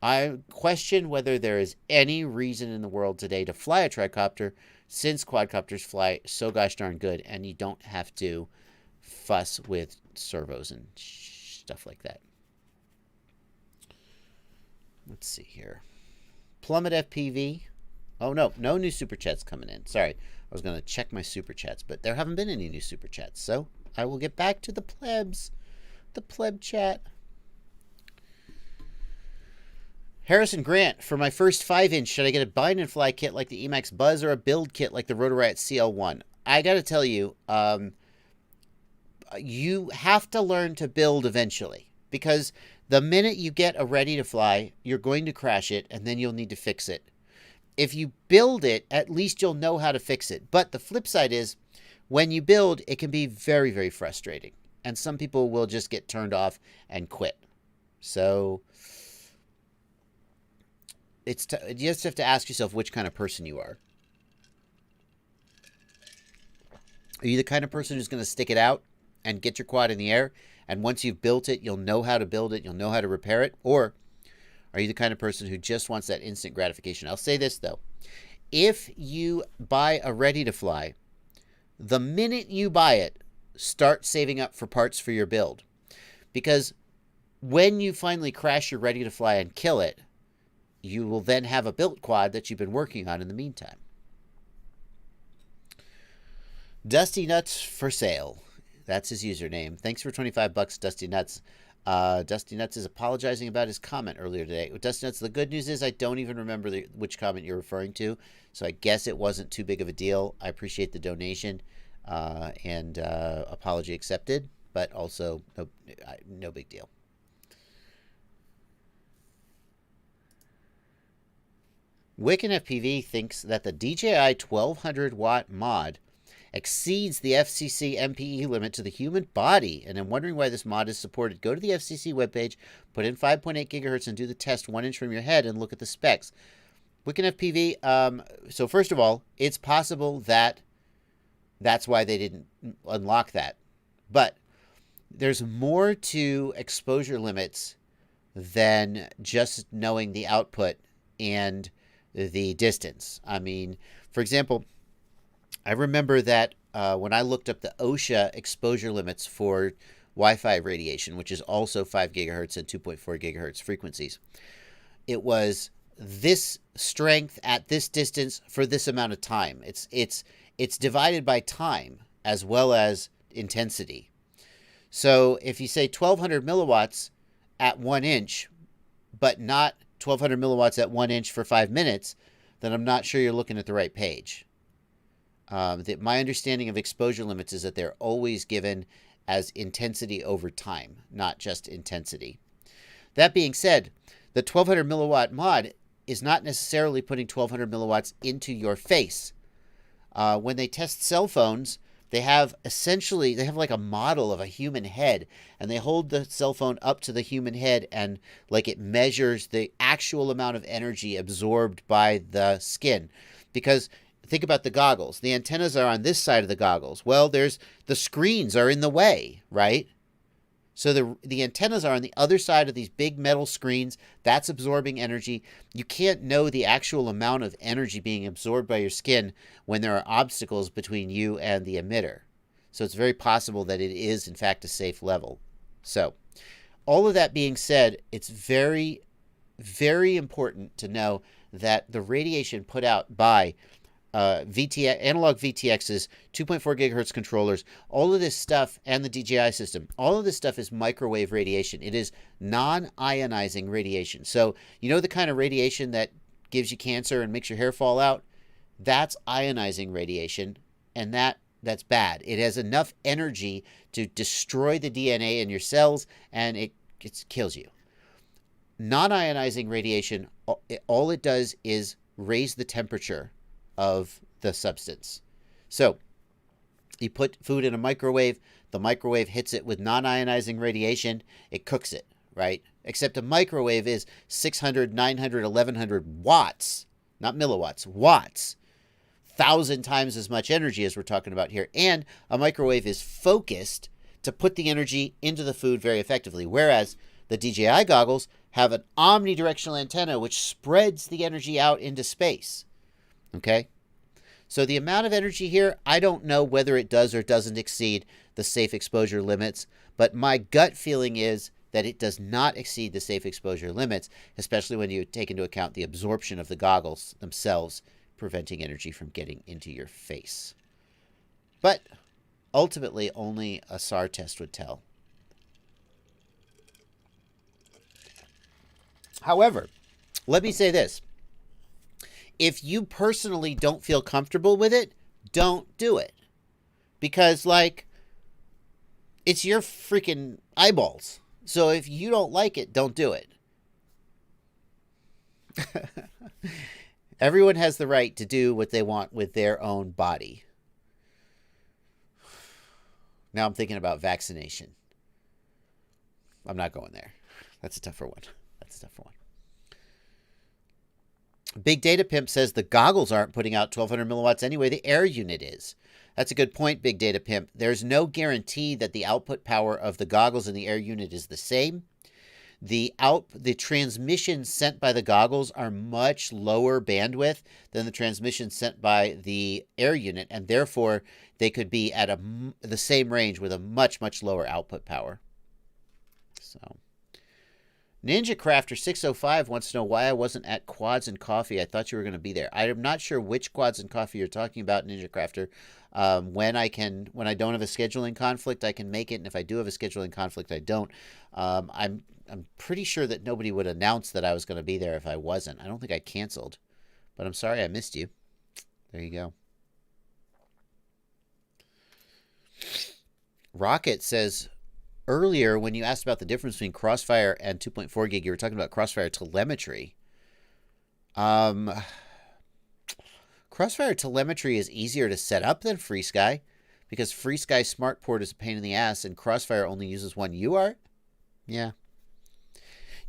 I question whether there is any reason in the world today to fly a tricopter since quadcopters fly so gosh darn good and you don't have to fuss with servos and stuff like that. Let's see here. Plummet FPV. Oh, no new super chats coming in. Sorry, I was going to check my super chats, but there haven't been any new super chats, so I will get back to the plebs. The pleb chat. Harrison Grant, for my first 5-inch, should I get a bind and fly kit like the Emax Buzz or a build kit like the Rotor Riot CL1? I got to tell you, you have to learn to build eventually, because the minute you get a ready to fly, you're going to crash it, and then you'll need to fix it. If you build it, at least you'll know how to fix it. But the flip side is, when you build, it can be very, very frustrating. And some people will just get turned off and quit. So you just have to ask yourself which kind of person you are. Are you the kind of person who's going to stick it out and get your quad in the air, and once you've built it, you'll know how to build it, you'll know how to repair it? Or are you the kind of person who just wants that instant gratification? I'll say this, though. If you buy a ready-to-fly, the minute you buy it, start saving up for parts for your build. because when you finally crash your ready to fly and kill it, you will then have a built quad that you've been working on in the meantime. Dusty Nuts for sale. That's his username. Thanks for $25, Dusty Nuts. Dusty Nuts is apologizing about his comment earlier today. Dusty Nuts, the good news is I don't even remember which comment you're referring to, so I guess it wasn't too big of a deal. I appreciate the donation, and apology accepted, but also no big deal. Wiccan FPV thinks that the DJI 1200 watt mod exceeds the FCC MPE limit to the human body, and I'm wondering why this mod is supported. Go to the FCC webpage, put in 5.8 gigahertz, and do the test 1 inch from your head and look at the specs. Wiccan FPV, so first of all, it's possible that that's why they didn't unlock that. But there's more to exposure limits than just knowing the output and the distance. I mean, for example, I remember that when I looked up the OSHA exposure limits for Wi-Fi radiation, which is also 5 gigahertz and 2.4 gigahertz frequencies, it was this strength at this distance for this amount of time. It's divided by time as well as intensity. So if you say 1200 milliwatts at 1 inch, but not 1200 milliwatts at 1 inch for 5 minutes, then I'm not sure you're looking at the right page. My understanding of exposure limits is that they're always given as intensity over time, not just intensity. That being said, the 1200 milliwatt mod is not necessarily putting 1200 milliwatts into your face. When they test cell phones, they have like a model of a human head, and they hold the cell phone up to the human head, and like it measures the actual amount of energy absorbed by the skin. Because think about the goggles. The antennas are on this side of the goggles. Well, the screens are in the way, right? So the antennas are on the other side of these big metal screens. That's absorbing energy. You can't know the actual amount of energy being absorbed by your skin when there are obstacles between you and the emitter. So it's very possible that it is, in fact, a safe level. So all of that being said, it's very, very important to know that the radiation put out by analog VTXs, 2.4 gigahertz controllers, all of this stuff, and the DJI system, all of this stuff is microwave radiation. It is non-ionizing radiation. So you know the kind of radiation that gives you cancer and makes your hair fall out? That's ionizing radiation, and that's bad. It has enough energy to destroy the DNA in your cells, and it kills you. Non-ionizing radiation, all it does is raise the temperature of the substance. So you put food in a microwave, the microwave hits it with non-ionizing radiation, it cooks it, right? Except a microwave is 600, 900, 1100 watts, not milliwatts, watts. 1,000 times as much energy as we're talking about here. And a microwave is focused to put the energy into the food very effectively. Whereas the DJI goggles have an omnidirectional antenna which spreads the energy out into space. Okay? So the amount of energy here, I don't know whether it does or doesn't exceed the safe exposure limits, but my gut feeling is that it does not exceed the safe exposure limits, especially when you take into account the absorption of the goggles themselves, preventing energy from getting into your face. But ultimately, only a SAR test would tell. However, let me say this. If you personally don't feel comfortable with it, don't do it. Because, like, it's your freaking eyeballs. So if you don't like it, don't do it. Everyone has the right to do what they want with their own body. Now I'm thinking about vaccination. I'm not going there. That's a tougher one. Big Data Pimp says the goggles aren't putting out 1200 milliwatts anyway. The air unit is. That's a good point, Big Data Pimp. There's no guarantee that the output power of the goggles and the air unit is the same. The transmissions sent by the goggles are much lower bandwidth than the transmissions sent by the air unit, and therefore they could be at the same range with a much, much lower output power. So, Ninja Crafter 605 wants to know why I wasn't at Quads and Coffee. I thought you were going to be there. I am not sure which Quads and Coffee you're talking about, Ninja Crafter. When I don't have a scheduling conflict, I can make it, and if I do have a scheduling conflict, I don't. I'm pretty sure that nobody would announce that I was going to be there if I wasn't. I don't think I canceled, but I'm sorry I missed you. There you go. Rocket says, earlier when you asked about the difference between Crossfire and 2.4 gig, you were talking about Crossfire telemetry. Crossfire telemetry is easier to set up than FreeSky because FreeSky Smart Port is a pain in the ass and Crossfire only uses one UART. Yeah.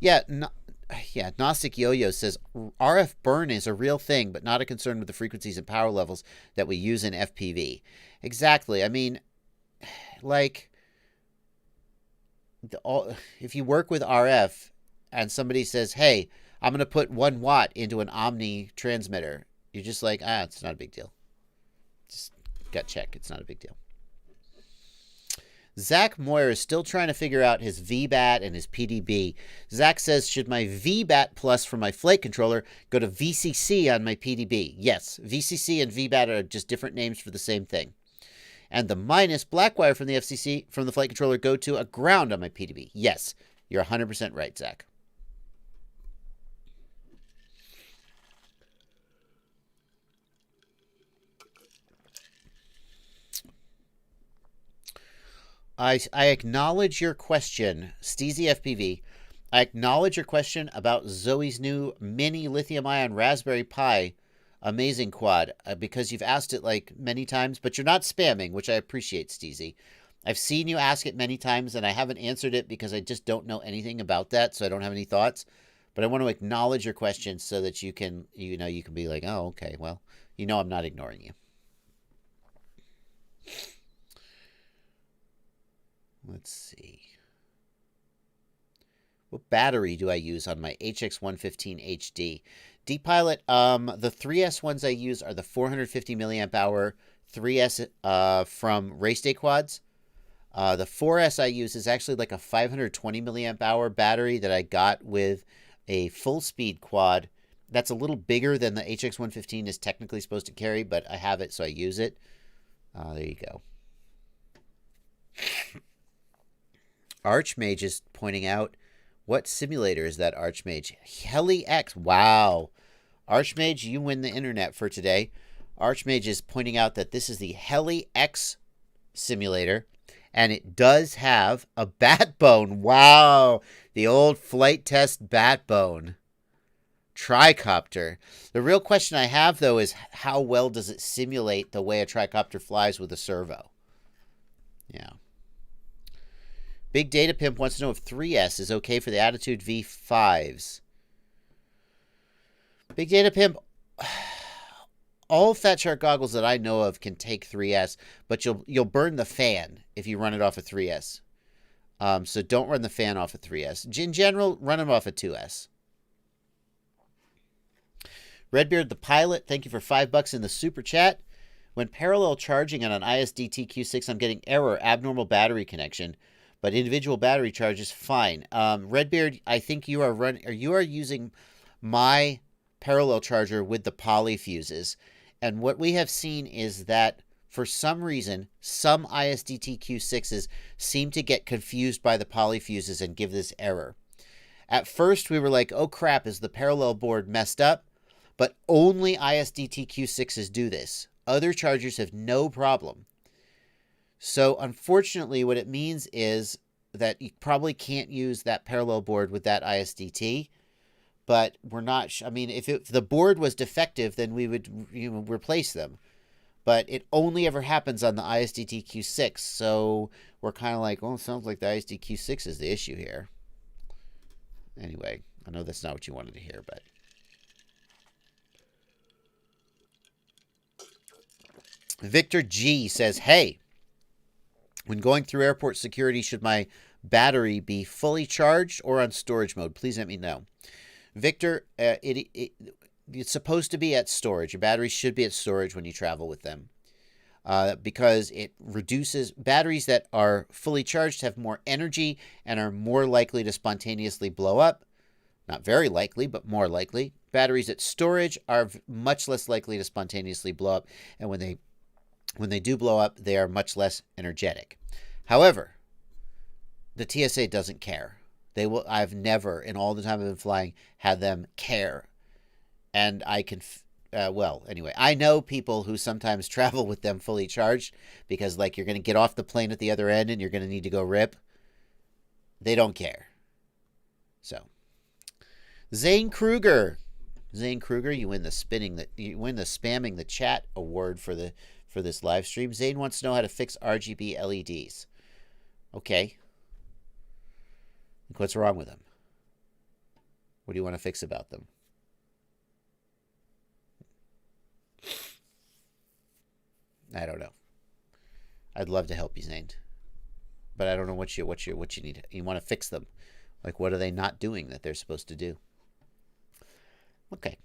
Yeah, Gnostic Yo-Yo says RF burn is a real thing, but not a concern with the frequencies and power levels that we use in FPV. Exactly. I mean, like, if you work with RF and somebody says, hey, I'm going to put 1 watt into an Omni transmitter, you're just like, it's not a big deal. Just gut check. It's not a big deal. Zach Moyer is still trying to figure out his VBAT and his PDB. Zach says, should my VBAT plus for my flight controller go to VCC on my PDB? Yes, VCC and VBAT are just different names for the same thing. And the minus Blackwire from the FCC, from the flight controller, go to a ground on my PDB. Yes, you're 100% right, Zach. I acknowledge your question, Steezy FPV. I acknowledge your question about Zoe's new mini lithium-ion Raspberry Pi amazing quad, because you've asked it like many times, but you're not spamming, which I appreciate, Steezy. I've seen you ask it many times, and I haven't answered it because I just don't know anything about that, so I don't have any thoughts. But I want to acknowledge your question so that you can be like, oh, okay, well, I'm not ignoring you. Let's see. What battery do I use on my HX115 HD? D-Pilot, the 3S ones I use are the 450 milliamp hour 3S from Race Day Quads. The 4S I use is actually like a 520 milliamp hour battery that I got with a full speed quad. That's a little bigger than the HX115 is technically supposed to carry, but I have it, so I use it. There you go. Archmage is pointing out, what simulator is that, Archmage? Heli X. Wow. Archmage, you win the internet for today. Archmage is pointing out that this is the Heli X simulator, and it does have a backbone. Wow. The old flight test backbone. Tricopter. The real question I have, though, is how well does it simulate the way a tricopter flies with a servo? Yeah. Big Data Pimp wants to know if 3S is okay for the Attitude V5s. Big Data Pimp, all Fat Shark goggles that I know of can take 3S, but you'll burn the fan if you run it off a 3S. So don't run the fan off a 3S. In general, run them off a 2S. Redbeard the Pilot, thank you for $5 in the super chat. When parallel charging on an ISDT Q6, I'm getting error, abnormal battery connection. But individual battery charge is fine. Redbeard, I think you are using my parallel charger with the poly fuses. And what we have seen is that for some reason, some ISDT Q6s seem to get confused by the poly fuses and give this error. At first, we were like, oh crap, is the parallel board messed up? But only ISDT Q6s do this. Other chargers have no problem. So, unfortunately, what it means is that you probably can't use that parallel board with that ISDT, but we're not, if the board was defective, then we would replace them. But it only ever happens on the ISDT Q6, so we're kind of like, well, it sounds like the ISDT Q6 is the issue here. Anyway, I know that's not what you wanted to hear, but... Victor G says, hey, when going through airport security, should my battery be fully charged or on storage mode? Please let me know. Victor, it's supposed to be at storage. Your battery should be at storage when you travel with them. because it reduces batteries that are fully charged have more energy and are more likely to spontaneously blow up. Not very likely, but more likely. Batteries at storage are much less likely to spontaneously blow up, and when they do blow up, they are much less energetic. However, the TSA doesn't care. I've never, in all the time I've been flying, had them care. And I can, anyway, I know people who sometimes travel with them fully charged because, like, you're going to get off the plane at the other end and you're going to need to go rip. They don't care. So, Zane Kruger, you win the spamming the chat award for this live stream. Zane wants to know how to fix RGB LEDs. Okay. What's wrong with them? What do you want to fix about them? I don't know. I'd love to help you, Zane, but I don't know what you need. You want to fix them? Like, what are they not doing that they're supposed to do? Okay.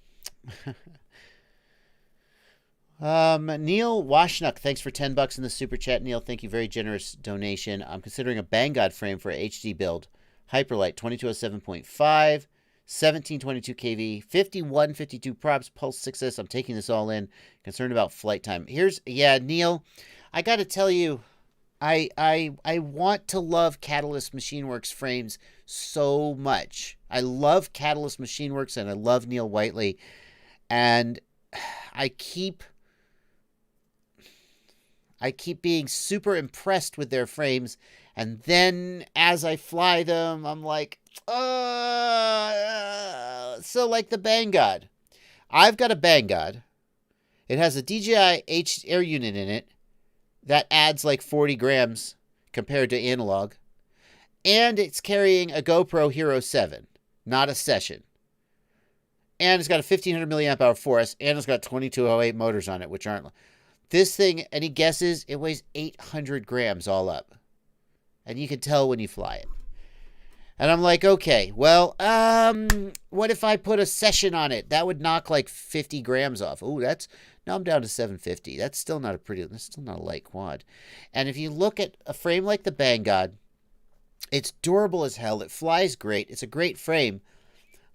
Neil Washnock, thanks for $10 in the super chat. Neil, thank you. Very generous donation. I'm considering a Banggood frame for a HD build. Hyperlight 2207.5, 1722 kV, 5152 props, Pulse 6S. I'm taking this all in. Concerned about flight time. Neil, I got to tell you, I want to love Catalyst Machine Works frames so much. I love Catalyst Machine Works and I love Neil Whiteley, and I keep being super impressed with their frames, and then as I fly them, I'm like, so like the Banggood. I've got a Banggood. It has a DJI air unit in it that adds like 40 grams compared to analog, and it's carrying a GoPro Hero 7, not a Session. And it's got a 1500 milliamp hour force, and it's got 2208 motors on it, which aren't. This thing, any guesses? It weighs 800 grams all up. And you can tell when you fly it. And I'm like, okay, well, what if I put a Session on it? That would knock like 50 grams off. Ooh, now I'm down to 750. That's still not a light quad. And if you look at a frame like the Banggood, it's durable as hell. It flies great. It's a great frame,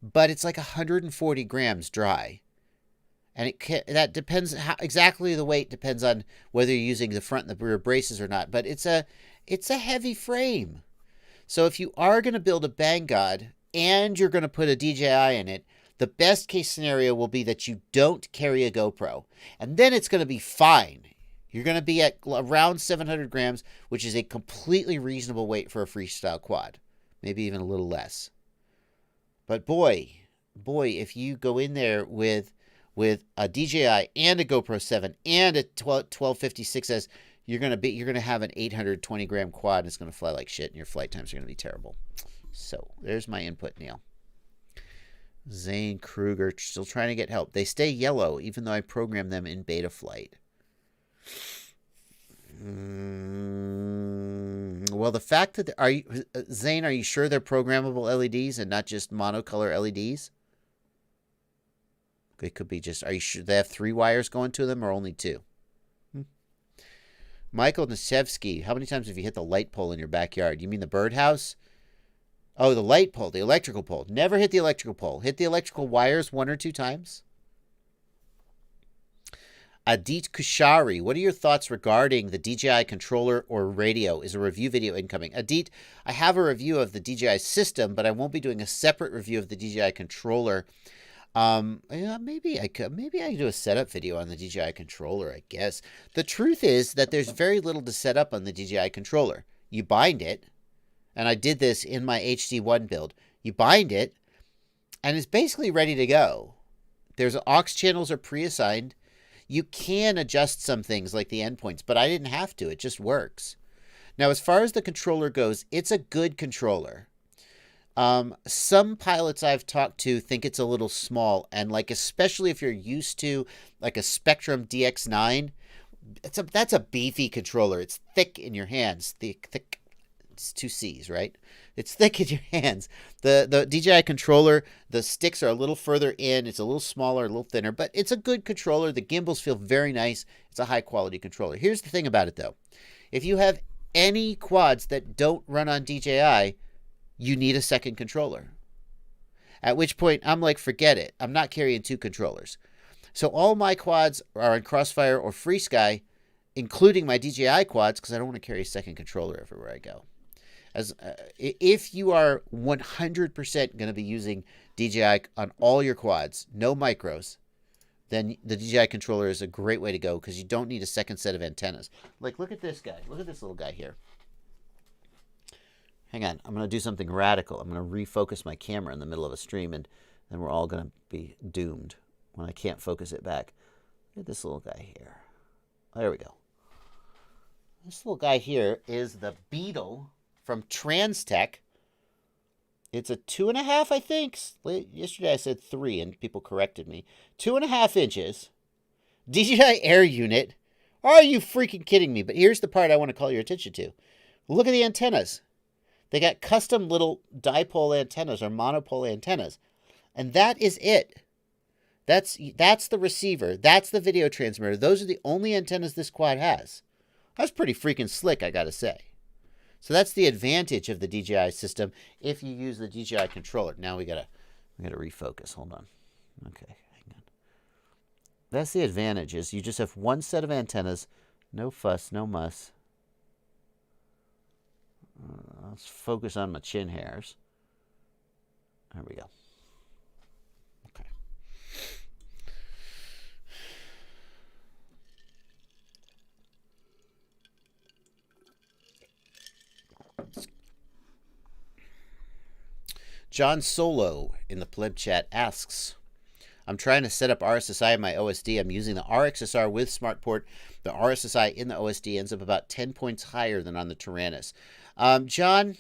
but it's like 140 grams dry. And that depends exactly the weight depends on whether you're using the front and the rear braces or not. But it's a heavy frame. So if you are going to build a Banggood and you're going to put a DJI in it, the best case scenario will be that you don't carry a GoPro. And then it's going to be fine. You're going to be at around 700 grams, which is a completely reasonable weight for a freestyle quad. Maybe even a little less. But boy, if you go in there with a DJI and a GoPro 7 and a 1256S, you're gonna have an 820 gram quad, and it's gonna fly like shit, and your flight times are gonna be terrible. So there's my input, Neil. Zane Kruger still trying to get help. They stay yellow even though I program them in beta flight. Well, the fact that Zane, are you sure they're programmable LEDs and not just monocolor LEDs? It could be just, are you sure they have 3 wires going to them or only 2? Michael Nasevsky, how many times have you hit the light pole in your backyard? You mean the birdhouse? Oh, the light pole, the electrical pole. Never hit the electrical pole. Hit the electrical wires 1 or 2 times. Adit Kushari, what are your thoughts regarding the DJI controller or radio? Is a review video incoming? Adit, I have a review of the DJI system, but I won't be doing a separate review of the DJI controller. Maybe I could do a setup video on the DJI controller, I guess. The truth is that there's very little to set up on the DJI controller. You bind it, and I did this in my HD1 build. You bind it, and it's basically ready to go. There's aux channels are pre-assigned. You can adjust some things like the endpoints, but I didn't have to. It just works. Now, as far as the controller goes, it's a good controller. Some pilots I've talked to think it's a little small, and like especially if you're used to like a Spectrum DX9, that's a beefy controller. It's thick in your hands, thick. two C's, right? It's thick in your hands. The DJI controller, the sticks are a little further in. It's a little smaller, a little thinner, but it's a good controller. The gimbals feel very nice. It's a high-quality controller. Here's the thing about it, though. If you have any quads that don't run on DJI, you need a second controller. At which point, I'm like, forget it. I'm not carrying two controllers. So all my quads are on Crossfire or FreeSky, including my DJI quads, because I don't want to carry a second controller everywhere I go. If you are 100% going to be using DJI on all your quads, no micros, then the DJI controller is a great way to go because you don't need a second set of antennas. Like, look at this guy. Look at this little guy here. Hang on. I'm going to do something radical. I'm going to refocus my camera in the middle of a stream, and then we're all going to be doomed when I can't focus it back. Look at this little guy here. There we go. This little guy here is the Beetle from Transtech. It's a 2.5, I think. Yesterday I said 3, and people corrected me. 2.5 inches. DJI Air unit. Are you freaking kidding me? But here's the part I want to call your attention to. Look at the antennas. They got custom little dipole antennas or monopole antennas. And that is it. That's the receiver. That's the video transmitter. Those are the only antennas this quad has. That's pretty freaking slick, I gotta say. So that's the advantage of the DJI system if you use the DJI controller. Now we gotta refocus. Hold on. Okay, hang on. That's the advantage, is you just have one set of antennas, no fuss, no muss. Let's focus on my chin hairs. There we go. Okay. John Solo in the Pleb Chat asks, I'm trying to set up RSSI in my OSD. I'm using the RXSR with SmartPort. The RSSI in the OSD ends up about 10 points higher than on the Tyrannus. John,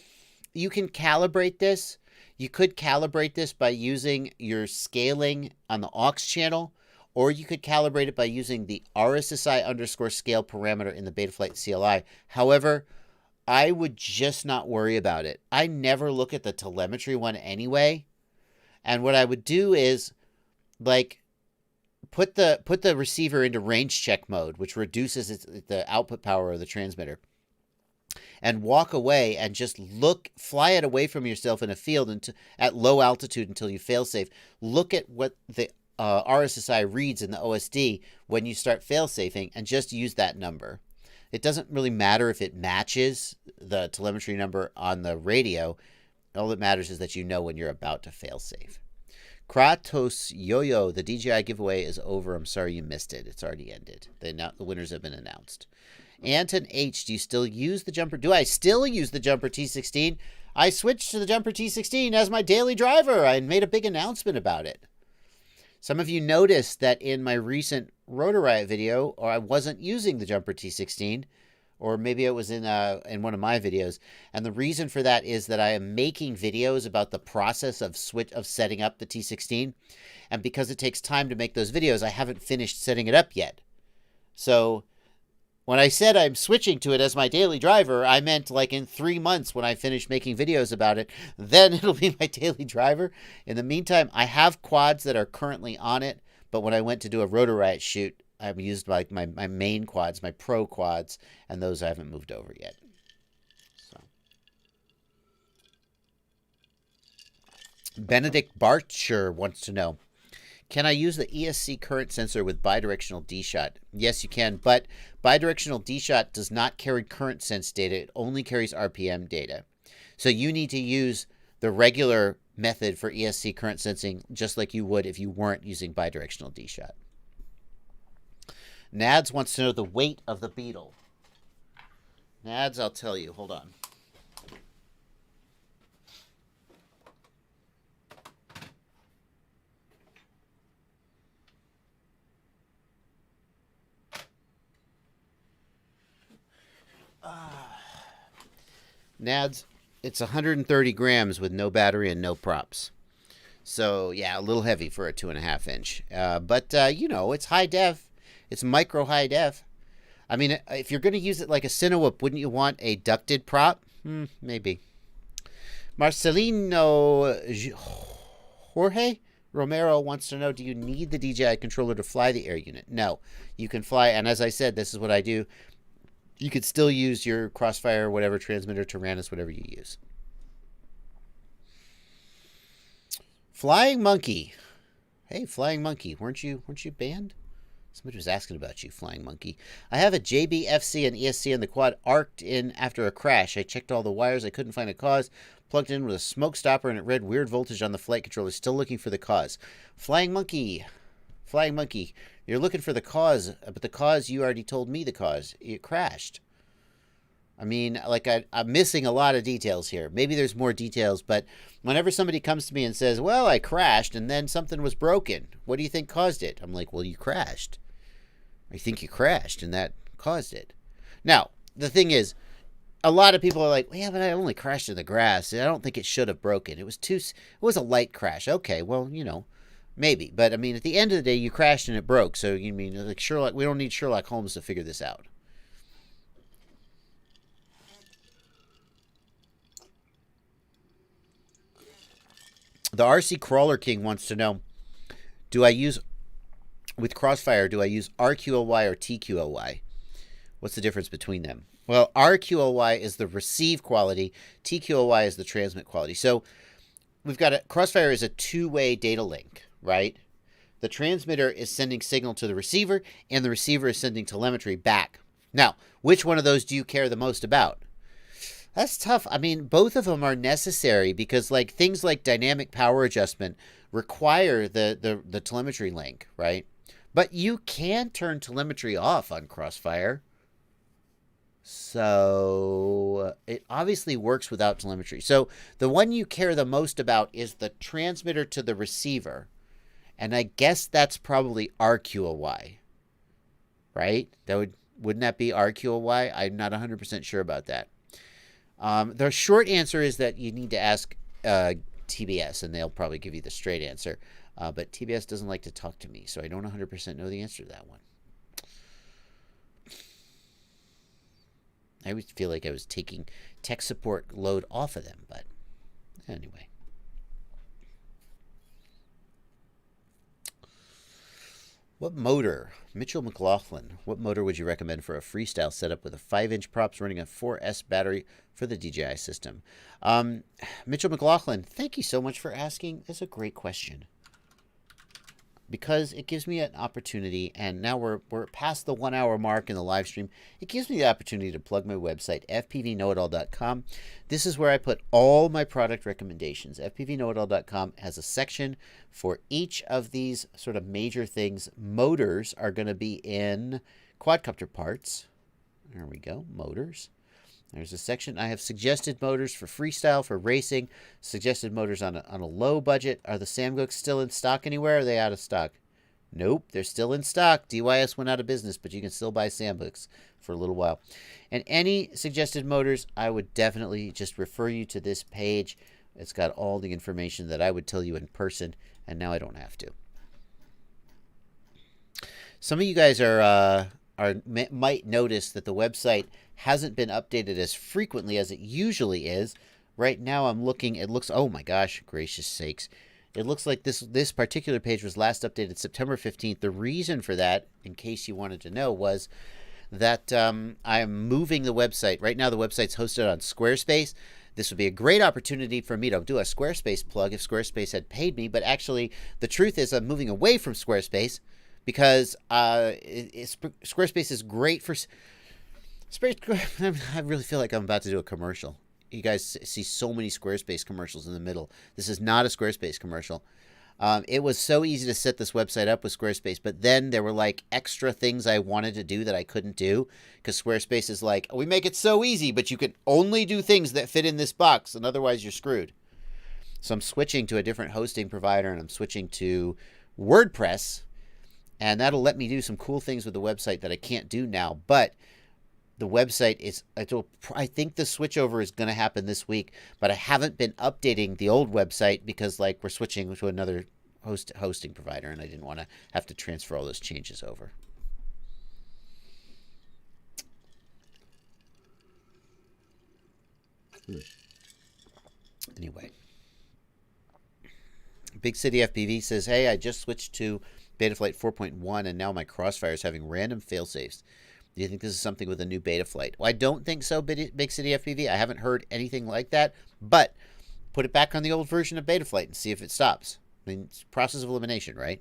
you can calibrate this. You could calibrate this by using your scaling on the aux channel, or you could calibrate it by using the RSSI_scale parameter in the Betaflight CLI. However, I would just not worry about it. I never look at the telemetry one anyway. And what I would do is, like, put the receiver into range check mode, which reduces the output power of the transmitter, and walk away and just fly it away from yourself in a field at low altitude until you fail safe. Look at what the RSSI reads in the OSD when you start fail safing, and just use that number. It doesn't really matter if it matches the telemetry number on the radio. All that matters is that you know when you're about to fail safe. Kratos Yo-Yo, the DJI giveaway is over. I'm sorry you missed it. It's already ended. The winners have been announced. Anton H, do you still use the Jumper? Do I still use the Jumper T16? I switched to the Jumper T16 as my daily driver. I made a big announcement about it. Some of you noticed that in my recent Rotor Riot video, or I wasn't using the Jumper T16, or maybe it was in one of my videos. And the reason for that is that I am making videos about the process of setting up the T16. And because it takes time to make those videos, I haven't finished setting it up yet. So when I said I'm switching to it as my daily driver, I meant like in 3 months when I finish making videos about it, then it'll be my daily driver. In the meantime, I have quads that are currently on it, but when I went to do a Rotor Riot shoot, I've used like my main quads, my pro quads, and those I haven't moved over yet. So. Benedict Barcher wants to know, can I use the ESC current sensor with bidirectional D-Shot? Yes, you can, but bidirectional D-Shot does not carry current sense data. It only carries RPM data. So you need to use the regular method for ESC current sensing, just like you would if you weren't using bidirectional D-Shot. Nads wants to know the weight of the Beetle. Nads, I'll tell you. Hold on. Nads, it's 130 grams with no battery and no props. So, yeah, a little heavy for a 2.5 inch. But it's high def. It's micro high def. I mean, if you're going to use it like a Cinewhoop, wouldn't you want a ducted prop? Maybe. Marcelino Jorge Romero wants to know, do you need the DJI controller to fly the air unit? No. You can fly, and as I said, this is what I do. You could still use your Crossfire, whatever transmitter, Tyrannus, whatever you use. Flying Monkey. Hey, Flying Monkey, weren't you banned? Somebody was asking about you, Flying Monkey. I have a JBFC and ESC in the quad arced in after a crash. I checked all the wires. I couldn't find a cause. Plugged in with a smoke stopper and it read weird voltage on the flight controller. Still looking for the cause. Flying Monkey. Flying Monkey. You're looking for the cause, but the cause, you already told me the cause. It crashed. I mean, like, I'm missing a lot of details here. Maybe there's more details, but whenever somebody comes to me and says, well, I crashed and then something was broken, what do you think caused it? I'm like, well, you crashed. I think you crashed and that caused it. Now, the thing is, a lot of people are like, well, yeah, but I only crashed in the grass. I don't think it should have broken. It was a light crash. Okay, well, you know, maybe. But, I mean, at the end of the day, you crashed and it broke. So, you mean, like, Sherlock, we don't need Sherlock Holmes to figure this out. The RC Crawler King wants to know, with Crossfire, do I use RQLY or TQLY? What's the difference between them? Well, RQLY is the receive quality. TQLY is the transmit quality. So we've got Crossfire is a two-way data link, right? The transmitter is sending signal to the receiver, and the receiver is sending telemetry back. Now, which one of those do you care the most about? That's tough. I mean, both of them are necessary because, like, things like dynamic power adjustment require the telemetry link, right? But you can turn telemetry off on Crossfire. So it obviously works without telemetry. So the one you care the most about is the transmitter to the receiver. And I guess that's probably RQLY, right? Wouldn't that be RQLY? I'm not 100% sure about that. The short answer is that you need to ask TBS, and they'll probably give you the straight answer. But TBS doesn't like to talk to me, so I don't 100% know the answer to that one. I always feel like I was taking tech support load off of them, but anyway. What motor? Mitchell McLaughlin. What motor would you recommend for a freestyle setup with a 5-inch props running a 4S battery for the DJI system? Mitchell McLaughlin, thank you so much for asking. That's a great question. Because it gives me an opportunity, and now we're past the 1 hour mark in the live stream. It gives me the opportunity to plug my website, fpvknowitall.com. This is where I put all my product recommendations. fpvknowitall.com has a section for each of these sort of major things. Motors are going to be in quadcopter parts. There we go, motors. There's a section. I have suggested motors for freestyle, for racing, suggested motors on a low budget. Are the Samgooks still in stock anywhere? Or are they out of stock? Nope, they're still in stock. DYS went out of business, but you can still buy Samgooks for a little while. And any suggested motors, I would definitely just refer you to this page. It's got all the information that I would tell you in person, and now I don't have to. Some of you guys might notice that the website hasn't been updated as frequently as it usually is. Right now I'm looking, it looks, oh my gosh, gracious sakes. It looks like this particular page was last updated September 15th. The reason for that, in case you wanted to know, was that I'm moving the website. Right now the website's hosted on Squarespace. This would be a great opportunity for me to do a Squarespace plug if Squarespace had paid me. But actually, the truth is I'm moving away from Squarespace because Squarespace is great for... I really feel like I'm about to do a commercial. You guys see so many Squarespace commercials in the middle. This is not a Squarespace commercial. It was so easy to set this website up with Squarespace, but then there were like extra things I wanted to do that I couldn't do because Squarespace is like, we make it so easy, but you can only do things that fit in this box, and otherwise you're screwed. So I'm switching to a different hosting provider, and I'm switching to WordPress, and that'll let me do some cool things with the website that I can't do now, but the website is, I think the switchover is going to happen this week, but I haven't been updating the old website because like we're switching to another hosting provider, and I didn't want to have to transfer all those changes over. Anyway. Big City FPV says, hey, I just switched to Betaflight 4.1 and now my Crossfire is having random failsafes. Do you think this is something with a new Betaflight? Well, I don't think so, Big City FPV. I haven't heard anything like that, but put it back on the old version of Betaflight and see if it stops. I mean, it's process of elimination, right?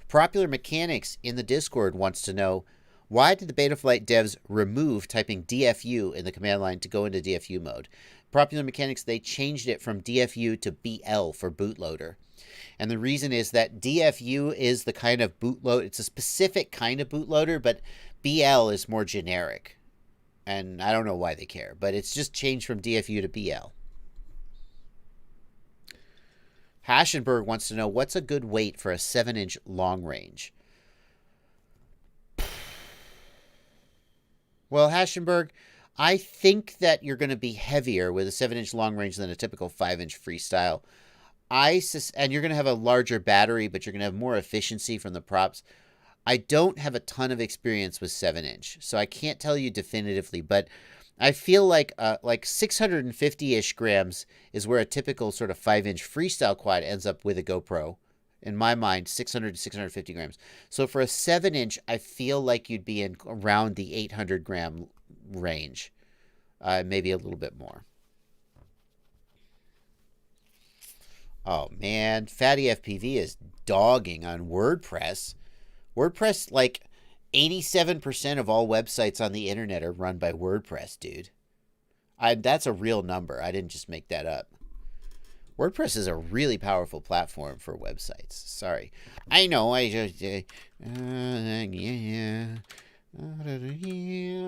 Popular Mechanics in the Discord wants to know, why did the Betaflight devs remove typing DFU in the command line to go into DFU mode? Popular Mechanics, they changed it from DFU to BL for bootloader. And the reason is that DFU is the kind of bootloader, it's a specific kind of bootloader, but BL is more generic. And I don't know why they care, but it's just changed from DFU to BL. Haschenberg wants to know, what's a good weight for a 7-inch long range? Well, Haschenberg, I think that you're going to be heavier with a 7-inch long range than a typical 5-inch freestyle. And you're going to have a larger battery, but you're going to have more efficiency from the props. I don't have a ton of experience with 7-inch, so I can't tell you definitively, but I feel like 650-ish grams is where a typical sort of 5-inch freestyle quad ends up with a GoPro. In my mind, 600 to 650 grams. So for a 7-inch, I feel like you'd be in around the 800-gram range, maybe a little bit more. Oh, man. Fatty FPV is dogging on WordPress. WordPress, like 87% of all websites on the internet are run by WordPress, dude. That's a real number. I didn't just make that up. WordPress is a really powerful platform for websites. Sorry. I know.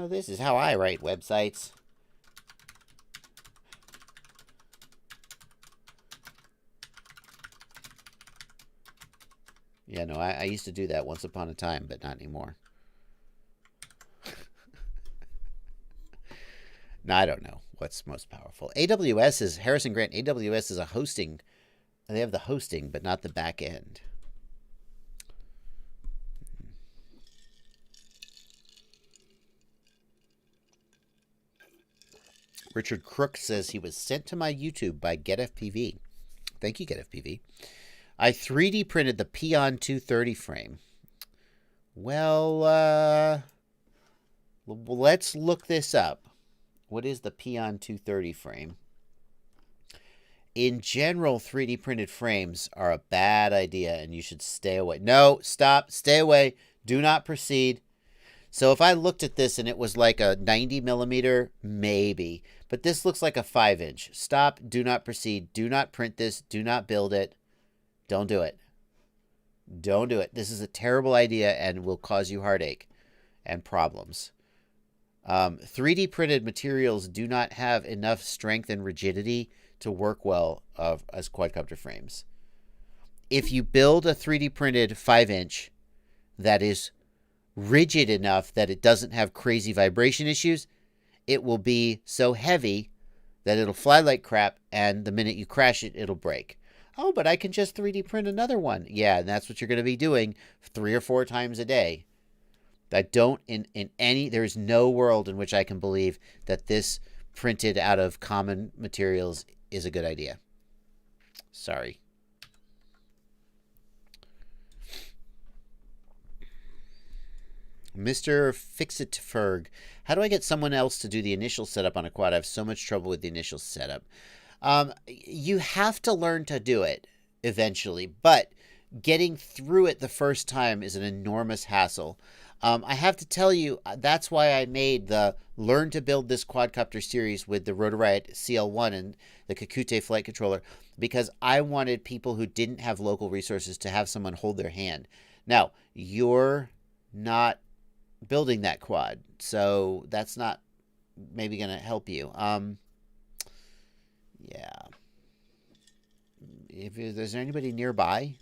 This is how I write websites. Yeah, no, I used to do that once upon a time, but not anymore. No, I don't know what's most powerful. AWS is, Harrison Grant, AWS is a hosting. They have the hosting, but not the back end. Richard Crook says he was sent to my YouTube by GetFPV. Thank you, GetFPV. I 3D printed the Peon 230 frame. Well, let's look this up. What is the Peon 230 frame? In general, 3D printed frames are a bad idea and you should stay away. No, stop, stay away. Do not proceed. So if I looked at this and it was like a 90 millimeter, maybe. But this looks like a 5-inch. Stop, do not proceed. Do not print this. Do not build it. Don't do it. Don't do it. This is a terrible idea and will cause you heartache and problems. 3D printed materials do not have enough strength and rigidity to work well as quadcopter frames. If you build a 3D printed 5-inch that is rigid enough that it doesn't have crazy vibration issues, it will be so heavy that it'll fly like crap, and the minute you crash it, it'll break. Oh, but I can just 3D print another one. Yeah, and that's what you're going to be doing 3 or 4 times a day. There is no world in which I can believe that this printed out of common materials is a good idea. Sorry. Mr. Fixitferg, how do I get someone else to do the initial setup on a quad? I have so much trouble with the initial setup. You have to learn to do it eventually, but getting through it the first time is an enormous hassle. I have to tell you, that's why I made the Learn to Build This Quadcopter series with the Rotor Riot CL1 and the Kakute flight controller, because I wanted people who didn't have local resources to have someone hold their hand. Now, you're not building that quad, so that's not maybe going to help you. Yeah. If there's anybody nearby,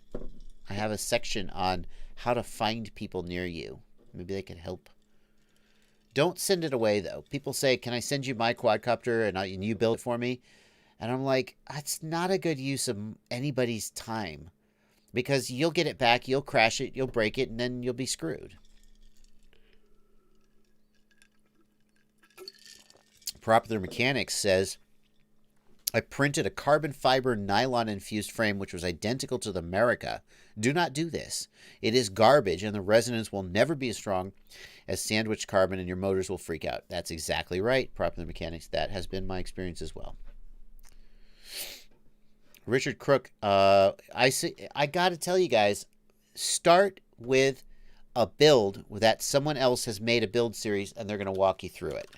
I have a section on how to find people near you. Maybe they can help. Don't send it away, though. People say, can I send you my quadcopter and you build it for me? And I'm like, that's not a good use of anybody's time. Because you'll get it back, you'll crash it, you'll break it, and then you'll be screwed. Popular Mechanics says, I printed a carbon fiber nylon infused frame which was identical to the America. Do not do this. It is garbage and the resonance will never be as strong as sandwiched carbon and your motors will freak out. That's exactly right, Popular Mechanics. That has been my experience as well. Richard Crook, I got to tell you guys, start with a build that someone else has made a build series and they're going to walk you through it.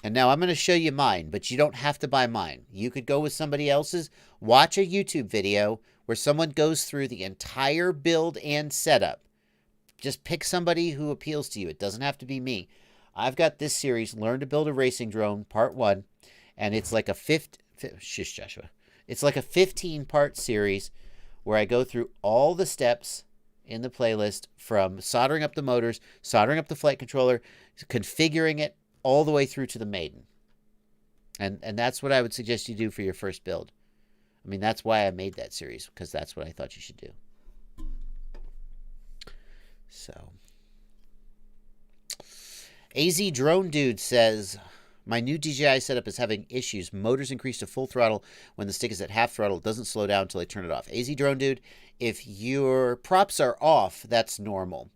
And now I'm going to show you mine, but you don't have to buy mine. You could go with somebody else's. Watch a YouTube video where someone goes through the entire build and setup. Just pick somebody who appeals to you. It doesn't have to be me. I've got this series, Learn to Build a Racing Drone, Part 1. And it's like a It's like a 15-part series where I go through all the steps in the playlist from soldering up the motors, soldering up the flight controller, configuring it, all the way through to the maiden. And that's what I would suggest you do for your first build. I mean, that's why I made that series, because that's what I thought you should do. So, AZ Drone Dude says, my new DJI setup is having issues. Motors increase to full throttle when the stick is at half throttle. It doesn't slow down until I turn it off. AZ Drone Dude, if your props are off, that's normal.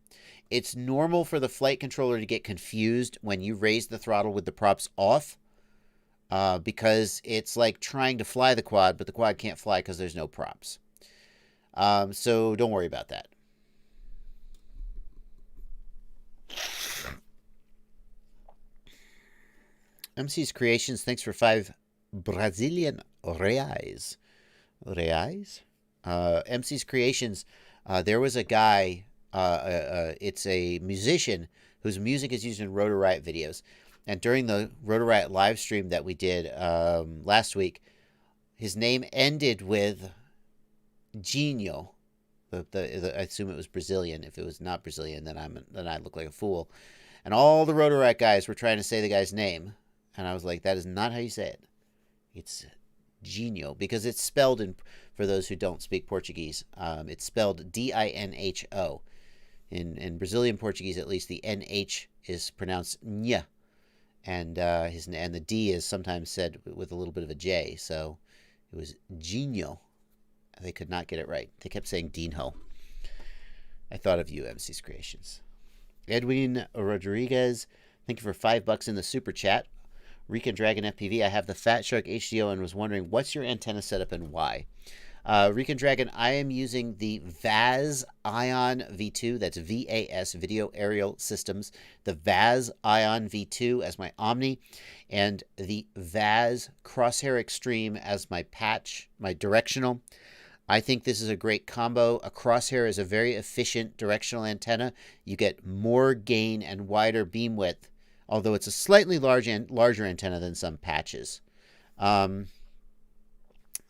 It's normal for the flight controller to get confused when you raise the throttle with the props off, because it's like trying to fly the quad, but the quad can't fly because there's no props. So don't worry about that. MC's Creations, thanks for 5 Brazilian reais. Reais? MC's Creations, there was a guy, it's a musician whose music is used in Rotor Riot videos. And during the Rotor Riot live stream that we did last week, his name ended with Genio. I assume it was Brazilian. If it was not Brazilian, then I look like a fool. And all the Rotor Riot guys were trying to say the guy's name. And I was like, that is not how you say it. It's Genio, because it's spelled in, for those who don't speak Portuguese, it's spelled D-I-N-H-O. In Brazilian Portuguese, at least, the N-H is pronounced Nha. And the D is sometimes said with a little bit of a J. So it was Genio. They could not get it right. They kept saying Dinho. I thought of you, MC's Creations. Edwin Rodriguez, thank you for $5 in the super chat. Rican Dragon FPV, I have the Fat Shark HDO and was wondering, what's your antenna setup and why? Rican Dragon, I am using the VAS Ion V2, that's VAS, Video Aerial Systems, the VAS Ion V2 as my Omni, and the VAS Crosshair Extreme as my patch, my directional. I think this is a great combo. A Crosshair is a very efficient directional antenna. You get more gain and wider beam width, although it's a slightly larger antenna than some patches.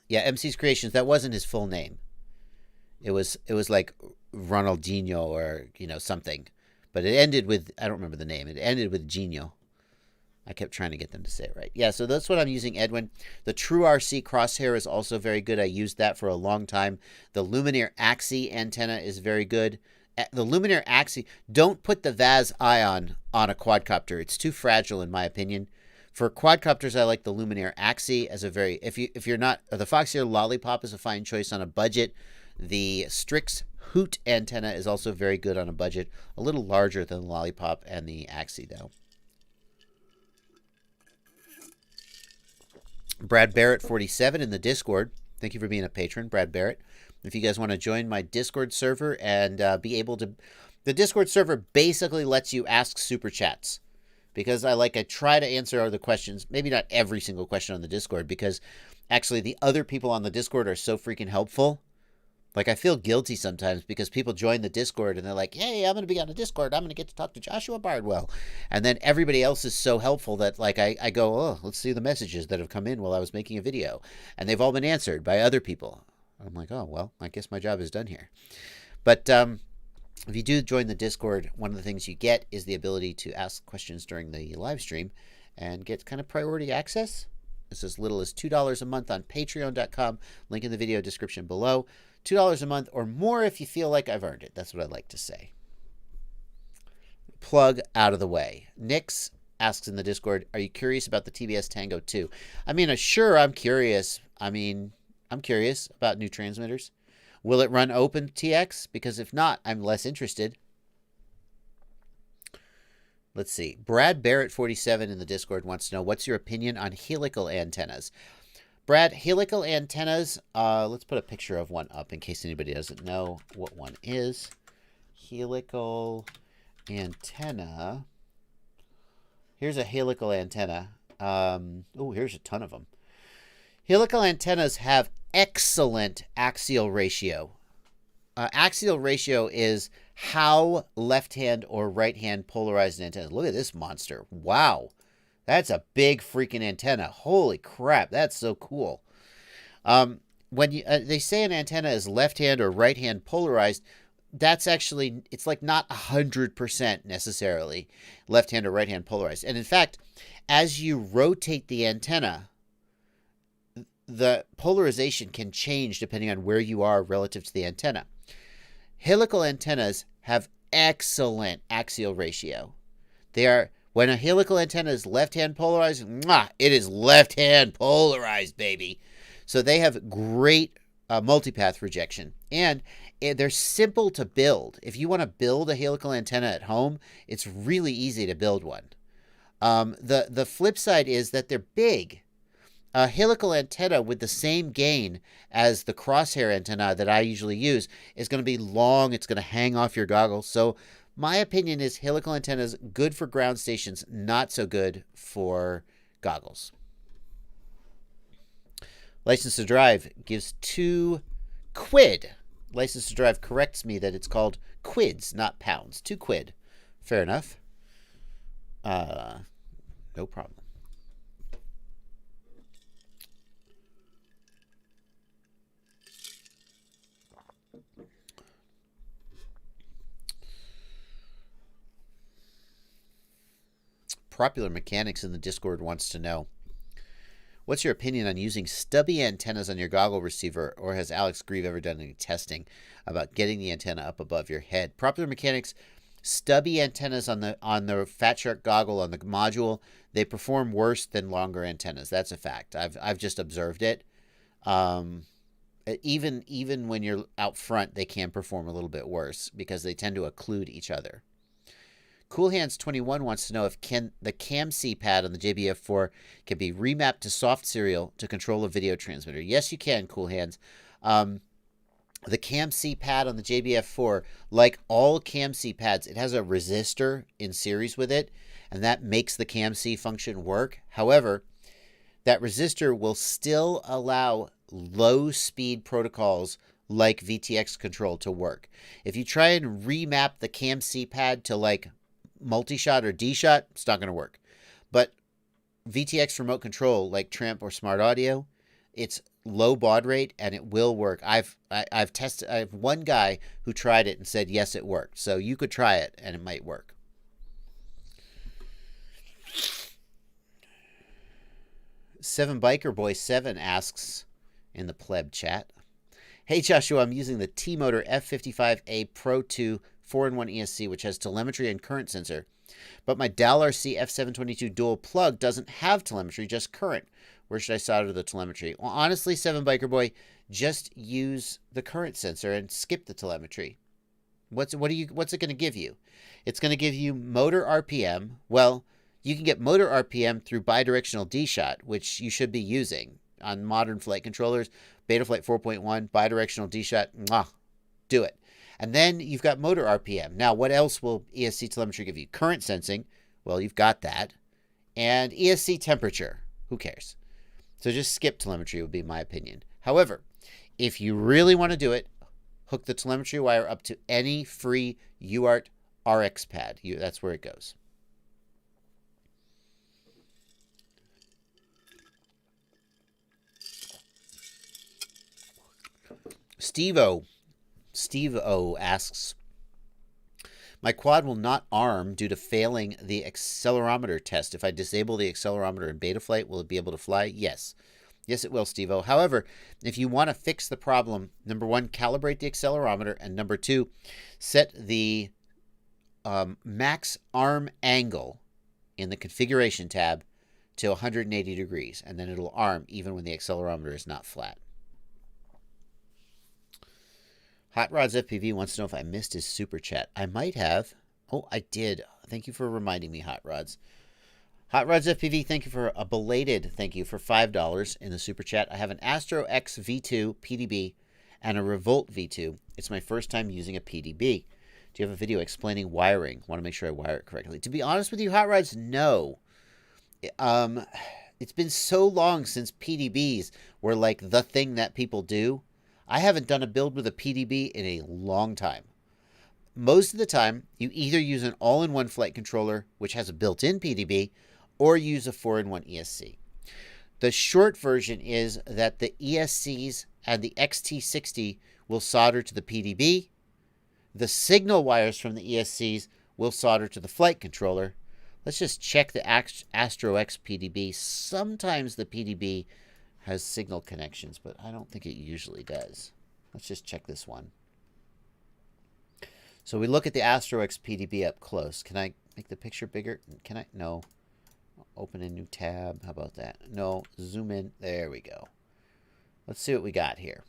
Yeah, MC's Creations, that wasn't his full name. It was like Ronaldinho or, something. But it ended with, I don't remember the name. It ended with Genio. I kept trying to get them to say it right. Yeah, so that's what I'm using, Edwin. The True RC Crosshair is also very good. I used that for a long time. The Luminaire Axie antenna is very good. The Luminaire Axie, don't put the VAS Ion on a quadcopter. It's too fragile, in my opinion. For quadcopters, I like the Luminaire Axie as a very, if you're not, the Foxeer Lollipop is a fine choice on a budget. The Strix Hoot antenna is also very good on a budget. A little larger than the Lollipop and the Axie, though. Brad Barrett 47 in the Discord. Thank you for being a patron, Brad Barrett. If you guys want to join my Discord server and be able to... The Discord server basically lets you ask super chats. Because I try to answer other questions. Maybe not every single question on the Discord. Because actually the other people on the Discord are so freaking helpful. I feel guilty sometimes because people join the Discord and they're like, hey, I'm going to be on the Discord. I'm going to get to talk to Joshua Bardwell. And then everybody else is so helpful that I go, oh, let's see the messages that have come in while I was making a video. And they've all been answered by other people. I'm like, oh, well, I guess my job is done here. But if you do join the Discord, one of the things you get is the ability to ask questions during the live stream and get kind of priority access. It's as little as $2 a month on patreon.com. Link in the video description below. $2 a month or more if you feel like I've earned it. That's what I like to say. Plug out of the way. Nix, asks in the Discord, are you curious about the TBS Tango 2? I mean, sure, I'm curious. I mean, I'm curious about new transmitters. Will it run OpenTX? Because if not, I'm less interested. Let's see. Brad Barrett 47 in the Discord wants to know, what's your opinion on helical antennas? Brad, helical antennas, let's put a picture of one up in case anybody doesn't know what one is. Helical antenna. Here's a helical antenna. Oh, here's a ton of them. Helical antennas have excellent axial ratio. Axial ratio is how left-hand or right-hand polarized antennas. Look at this monster. Wow. That's a big freaking antenna. Holy crap. That's so cool. When they say an antenna is left-hand or right-hand polarized, that's actually, it's like not 100% necessarily left-hand or right-hand polarized. And in fact, as you rotate the antenna, the polarization can change depending on where you are relative to the antenna. Helical antennas have excellent axial ratio. They are, when a helical antenna is left-hand polarized, it is left-hand polarized, baby. So they have great multipath rejection. And they're simple to build. If you want to build a helical antenna at home, it's really easy to build one. The flip side is that they're big. A helical antenna with the same gain as the crosshair antenna that I usually use is going to be long. It's going to hang off your goggles. So my opinion is helical antennas good for ground stations, not so good for goggles. License to Drive gives 2 quid. License to Drive corrects me that it's called quids, not pounds. 2 quid. Fair enough. No problem. Popular Mechanics in the Discord wants to know, what's your opinion on using stubby antennas on your goggle receiver, or has Alex Grieve ever done any testing about getting the antenna up above your head? Popular Mechanics, stubby antennas on the Fat Shark goggle, on the module, they perform worse than longer antennas. That's a fact. I've just observed it. Even when you're out front, they can perform a little bit worse because they tend to occlude each other. Cool Hands 21 wants to know if the CAM-C pad on the JBF4 can be remapped to soft serial to control a video transmitter. Yes, you can, Cool Hands. The CAM-C pad on the JBF4, like all CAM-C pads, it has a resistor in series with it, and that makes the CAM-C function work. However, that resistor will still allow low-speed protocols like VTX control to work. If you try and remap the CAM-C pad to like multi-shot or D-shot, it's not going to work. But VTX remote control like Tramp or Smart Audio, it's low baud rate and it will work. I've tested. I have one guy who tried it and said yes, it worked. So you could try it and it might work. Seven Biker Boy 7 asks in the pleb chat, hey Joshua, I'm using the T-Motor F55A Pro 2 4-in-1 ESC, which has telemetry and current sensor, but my DAL-RC F722 dual plug doesn't have telemetry, just current. Where should I solder the telemetry? Well, honestly, 7 Biker Boy, just use the current sensor and skip the telemetry. What's it going to give you? It's going to give you motor RPM. Well, you can get motor RPM through bidirectional D-shot, which you should be using on modern flight controllers. Betaflight 4.1, bidirectional D-shot, do it. And then you've got motor RPM. Now, what else will ESC telemetry give you? Current sensing. Well, you've got that. And ESC temperature. Who cares? So just skip telemetry would be my opinion. However, if you really want to do it, hook the telemetry wire up to any free UART RX pad. That's where it goes. Steve O asks, my quad will not arm due to failing the accelerometer test. If I disable the accelerometer in Betaflight, will it be able to fly? Yes. Yes, it will, Steve O. However, if you want to fix the problem, number one, calibrate the accelerometer, and number two, set the max arm angle in the configuration tab to 180 degrees, and then it'll arm even when the accelerometer is not flat. Hot Rods FPV wants to know if I missed his super chat. I might have. Oh, I did. Thank you for reminding me, Hot Rods. Hot Rods FPV, thank you for a belated thank you for $5 in the super chat. I have an Astro X V2 PDB and a Revolt V2. It's my first time using a PDB. Do you have a video explaining wiring? Want to make sure I wire it correctly. To be honest with you, Hot Rods, no. It's been so long since PDBs were like the thing that people do. I haven't done a build with a PDB in a long time. Most of the time, you either use an all-in-one flight controller, which has a built-in PDB, or use a 4-in-1 ESC. The short version is that the ESCs and the XT60 will solder to the PDB. The signal wires from the ESCs will solder to the flight controller. Let's just check the Astro X PDB. Sometimes the PDB has signal connections, but I don't think it usually does. Let's just check this one. So we look at the Astro X PDB up close. Can I make the picture bigger? Can I? No. Open a new tab. How about that? No. Zoom in. There we go. Let's see what we got here.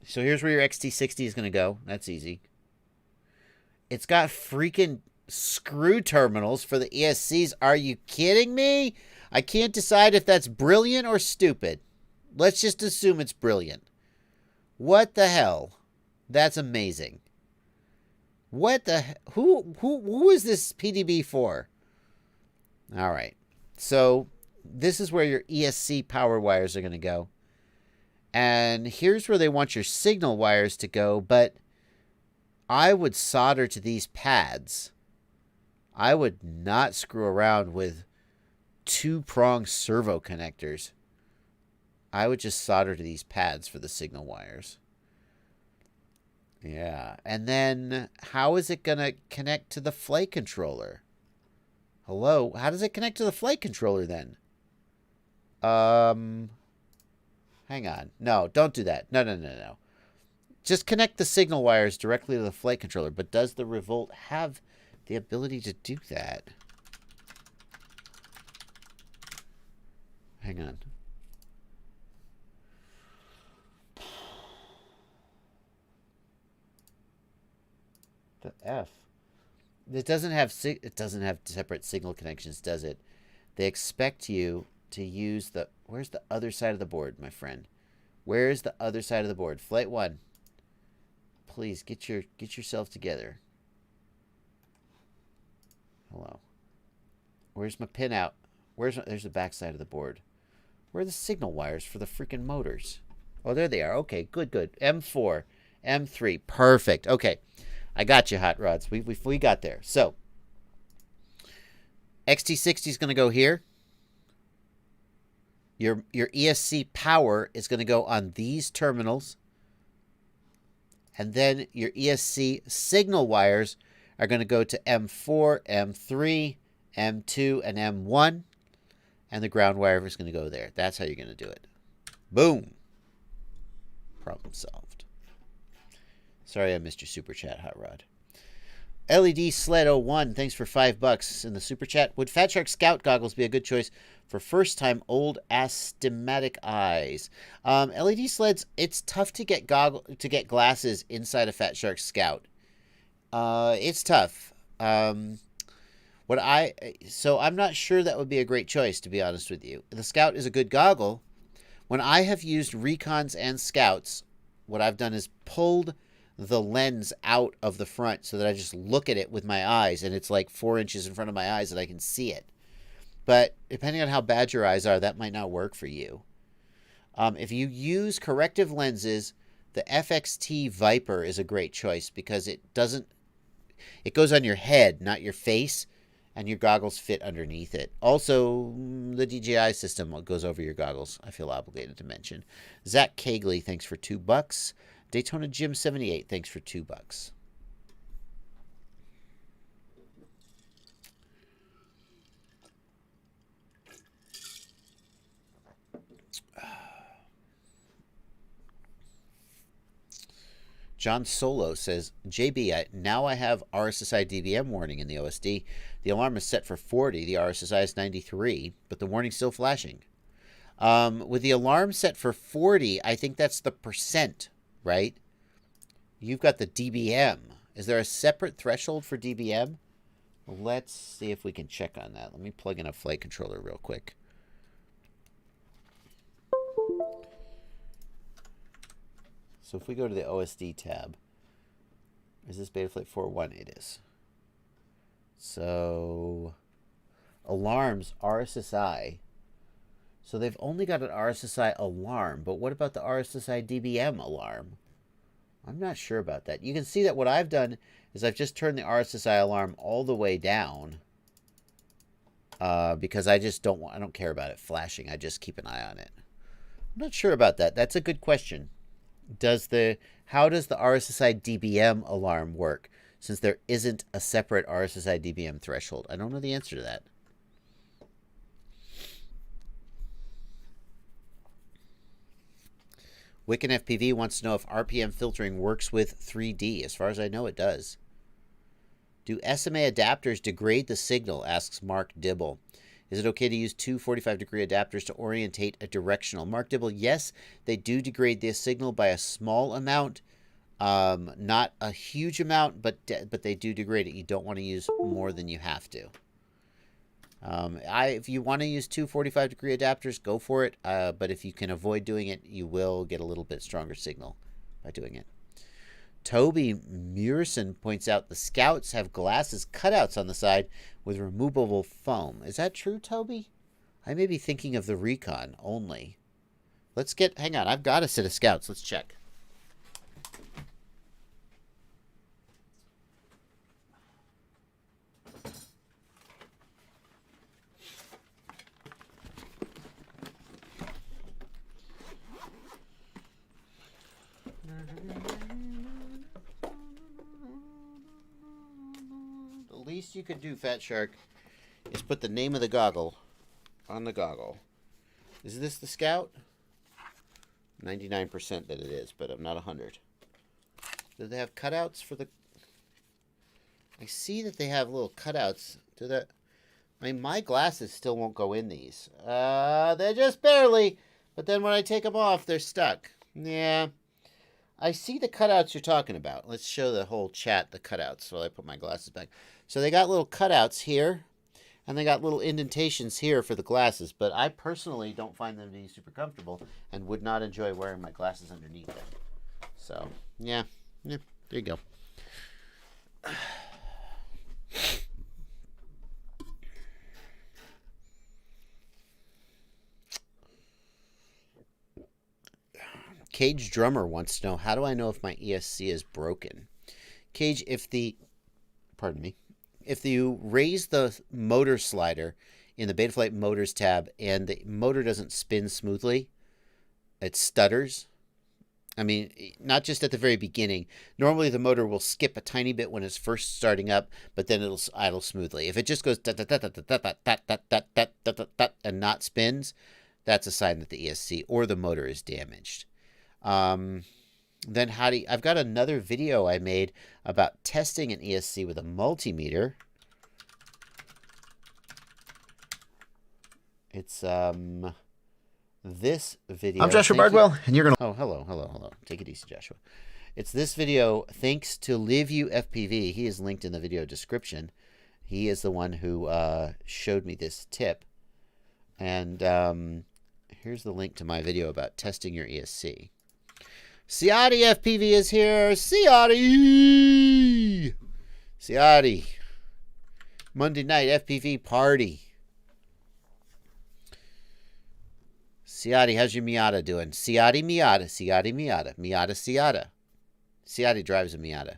So here's where your XT60 is going to go. That's easy. It's got freaking screw terminals for the ESCs. Are you kidding me? I can't decide if that's brilliant or stupid. Let's just assume it's brilliant. What the hell? That's amazing. What the who is this PDB for? All right. So this is where your ESC power wires are going to go. And here's where they want your signal wires to go, but I would solder to these pads. I would not screw around with two-prong servo connectors. I would just solder to these pads for the signal wires. Yeah. And then how is it going to connect to the flight controller? Hello? How does it connect to the flight controller then? Hang on. No, don't do that. No. Just connect the signal wires directly to the flight controller. But does the Revolt have the ability to do that? Hang on. The F. It doesn't have separate signal connections, does it? They expect you to use the... Where's the other side of the board, my friend? Where's the other side of the board? Flight 1. Please get yourself together. Hello. Where's my pin out? There's the back side of the board. Where are the signal wires for the freaking motors? Oh, there they are. Okay, good. M4, M3, perfect. Okay, I got you, Hot Rods. We got there. So, XT60 is going to go here. Your ESC power is going to go on these terminals. And then your ESC signal wires are going to go to M4, M3, M2, and M1. And the ground wire is going to go there. That's how you're going to do it. Boom. Problem solved. Sorry I missed your super chat, Hot Rod. LED Sled 01, thanks for $5 in the super chat. Would Fat Shark Scout goggles be a good choice for first-time old astigmatic eyes? LED sleds, it's tough to get glasses inside a Fat Shark Scout. It's tough. So I'm not sure that would be a great choice, to be honest with you. The Scout is a good goggle. When I have used Recons and Scouts, what I've done is pulled the lens out of the front so that I just look at it with my eyes, and it's like 4 inches in front of my eyes that I can see it. But depending on how bad your eyes are, that might not work for you. If you use corrective lenses, the FXT Viper is a great choice because it goes on your head, not your face, and your goggles fit underneath it. Also, the DJI system goes over your goggles, I feel obligated to mention. Zach Cagley, thanks for $2. Daytona Jim 78, thanks for $2. John Solo says, JB, now I have RSSI DBM warning in the OSD. The alarm is set for 40. The RSSI is 93, but the warning's still flashing. With the alarm set for 40, I think that's the percent, right? You've got the DBM. Is there a separate threshold for DBM? Let's see if we can check on that. Let me plug in a flight controller real quick. So if we go to the OSD tab, is this Betaflight 4.1? It is. So alarms, RSSI. So they've only got an RSSI alarm, but what about the RSSI DBM alarm? I'm not sure about that. You can see that what I've done is I've just turned the RSSI alarm all the way down because I just I don't care about it flashing. I just keep an eye on it. I'm not sure about that. That's a good question. How does the RSSI DBM alarm work since there isn't a separate RSSI DBM threshold? I don't know the answer to that. Wiccan FPV wants to know if RPM filtering works with 3D. As far as I know, it does. Do SMA adapters degrade the signal, asks Mark Dibble. Is it okay to use two 45-degree adapters to orientate a directional? Mark Dibble, yes, they do degrade the signal by a small amount. Not a huge amount, but they do degrade it. You don't want to use more than you have to. If you want to use two 45-degree adapters, go for it. But if you can avoid doing it, you will get a little bit stronger signal by doing it. Toby Murison points out the Scouts have glasses cutouts on the side with removable foam. Is that true, Toby? I may be thinking of the Recon only. Hang on, I've got a set of Scouts. Let's check. The least you could do, Fat Shark, is put the name of the goggle on the goggle. Is this the Scout? 99% that it is, but I'm not 100. Do they have cutouts for the... I see that they have little cutouts. My glasses still won't go in these. They're just barely. But then when I take them off, they're stuck. Yeah. I see the cutouts you're talking about. Let's show the whole chat the cutouts while I put my glasses back. So they got little cutouts here, and they got little indentations here for the glasses, but I personally don't find them to be super comfortable and would not enjoy wearing my glasses underneath them. So, yeah, there you go. Cage Drummer wants to know, how do I know if my ESC is broken? Cage, if you raise the motor slider in the Betaflight Motors tab and the motor doesn't spin smoothly, it stutters. I mean, not just at the very beginning. Normally the motor will skip a tiny bit when it's first starting up, but then it'll idle smoothly. If it just goes and not spins, that's a sign that the ESC or the motor is damaged. Then I've got another video I made about testing an ESC with a multimeter. It's this video. I'm Joshua Bardwell, and you're gonna... Oh, hello. Take it easy, Joshua. It's this video thanks to LiveU FPV. He is linked in the video description. He is the one who showed me this tip. And here's the link to my video about testing your ESC. Ciotti FPV is here. Ciotti. Monday night FPV party. Ciotti, how's your Miata doing? Ciotti Miata. Ciotti drives a Miata.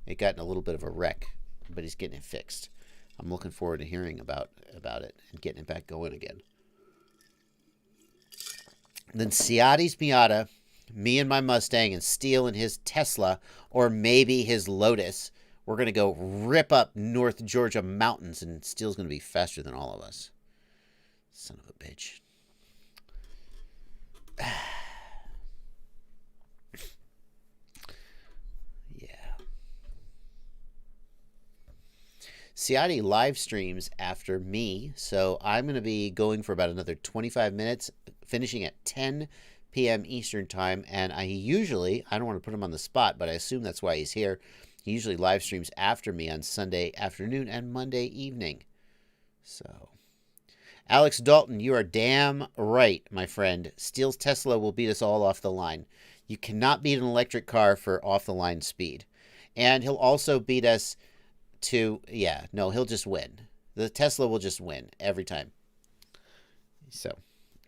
It got in a little bit of a wreck, but he's getting it fixed. I'm looking forward to hearing about it and getting it back going again. Then Ciotti's Miata, me and my Mustang, and Steele and his Tesla, or maybe his Lotus. We're going to go rip up North Georgia mountains, and Steele's going to be faster than all of us. Son of a bitch. Ciati live streams after me, so I'm going to be going for about another 25 minutes, finishing at 10 p.m. Eastern Time, and I don't want to put him on the spot, but I assume that's why he's here. He usually live streams after me on Sunday afternoon and Monday evening. So, Alex Dalton, you are damn right, my friend. Steele's Tesla will beat us all off the line. You cannot beat an electric car for off-the-line speed. And he'll also beat us to, he'll just win. The Tesla will just win every time. So,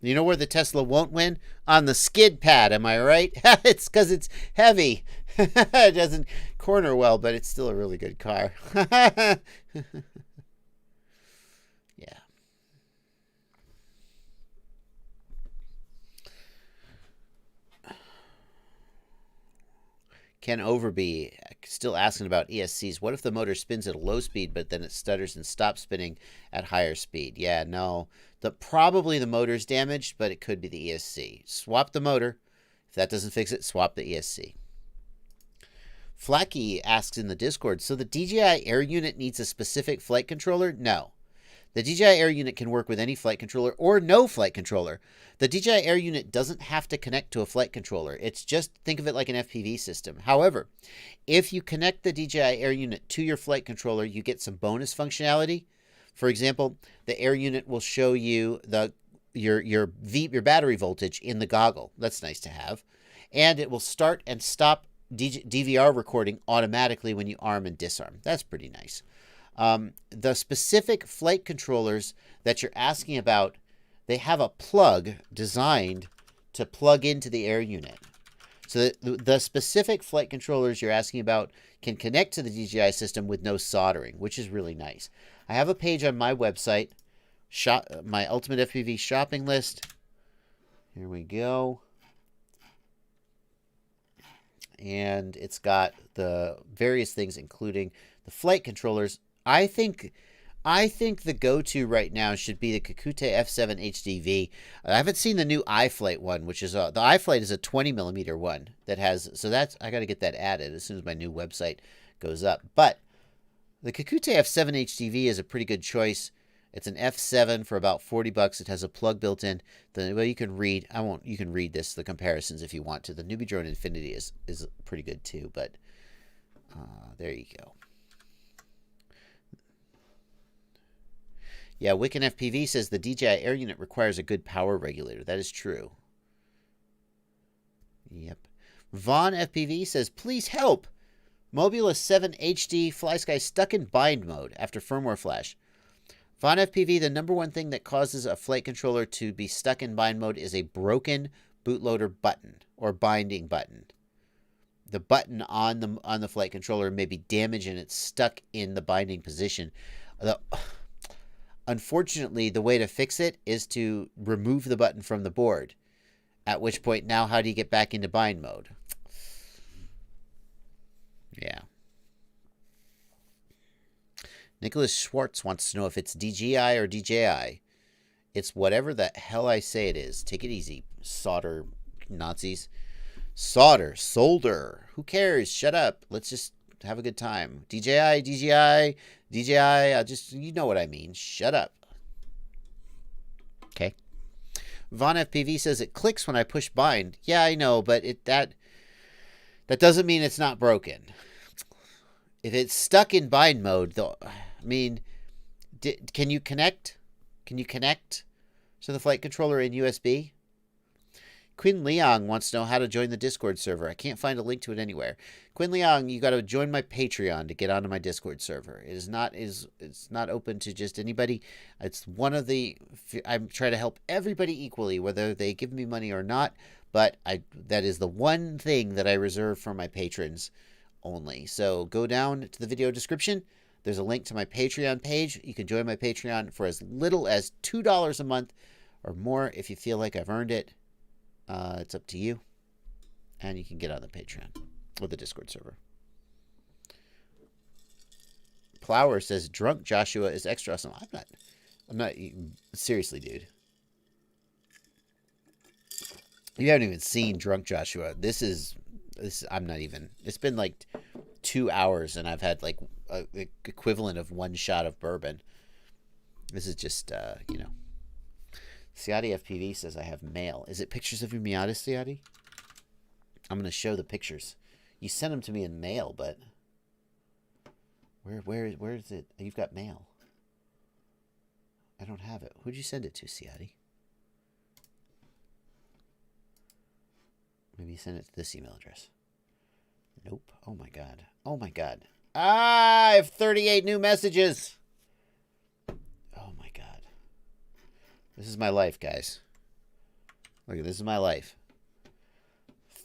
you know where the Tesla won't win? On the skid pad, am I right? It's because it's heavy. It doesn't corner well, but it's still a really good car. Yeah. Ken Overby still asking about ESCs. What if the motor spins at a low speed, but then it stutters and stops spinning at higher speed? Yeah, no. Probably the motor's damaged, but it could be the ESC. Swap the motor. If that doesn't fix it, swap the ESC. Flacky asks in the Discord, so the DJI Air unit needs a specific flight controller? No. The DJI Air unit can work with any flight controller or no flight controller. The DJI Air unit doesn't have to connect to a flight controller. It's just, think of it like an FPV system. However, if you connect the DJI Air unit to your flight controller, you get some bonus functionality. For example, the Air unit will show you your battery voltage in the goggle. That's nice to have. And it will start and stop DVR recording automatically when you arm and disarm. That's pretty nice. The specific flight controllers that you're asking about, they have a plug designed to plug into the Air unit. So the specific flight controllers you're asking about can connect to the DJI system with no soldering, which is really nice. I have a page on my website, my Ultimate FPV shopping list. Here we go. And it's got the various things, including the flight controllers. I think the go-to right now should be the Kakute F7 HDV. I haven't seen the new iFlight one, which is the iFlight is a 20mm one that has. So I got to get that added as soon as my new website goes up. But the Kakute F7 HDV is a pretty good choice. It's an F7 for about $40. It has a plug built in. You can read. You can read the comparisons if you want to. The Newbie Drone Infinity is pretty good too. But there you go. Yeah, Wiccan FPV says the DJI Air unit requires a good power regulator. That is true. Yep. Vaughn FPV says, please help. Mobula 7 HD FlySky stuck in bind mode after firmware flash. Vaughn FPV, the number one thing that causes a flight controller to be stuck in bind mode is a broken bootloader button or binding button. The button on the flight controller may be damaged and it's stuck in the binding position. Unfortunately, the way to fix it is to remove the button from the board. At which point, now how do you get back into bind mode? Yeah. Nicholas Schwartz wants to know if it's DJI or DJI. It's whatever the hell I say it is. Take it easy, solder Nazis. Solder. Who cares? Shut up. Let's just have a good time. DJI. You know what I mean. Shut up. Okay. Vaughn FPV says it clicks when I push bind. Yeah, I know, but that doesn't mean it's not broken. If it's stuck in bind mode, though, I mean, can you connect? Can you connect to the flight controller in USB? Quinn Leong wants to know how to join the Discord server. I can't find a link to it anywhere. Quinn Leong, you got to join my Patreon to get onto my Discord server. It's not open to just anybody. It's one of the. I'm trying to help everybody equally, whether they give me money or not. But that is the one thing that I reserve for my patrons only. So go down to the video description. There's a link to my Patreon page. You can join my Patreon for as little as $2 a month or more if you feel like I've earned it. It's up to you. And you can get on the Patreon or the Discord server. Plower says, drunk Joshua is extra awesome. I'm not, seriously, dude. You haven't even seen drunk Joshua. I'm not even, it's been like 2 hours, and I've had like the equivalent of 1 shot of bourbon. This is just, you know. Ciati FPV says I have mail. Is it pictures of your Miata, Ciati? I'm going to show the pictures. You sent them to me in mail, but where is it? You've got mail. I don't have it. Who'd you send it to, Ciati? Maybe you send it to this email address. Nope. Oh my god. Oh my god. Ah, I have 38 new messages. Oh my god. This is my life, guys. Look, this is my life.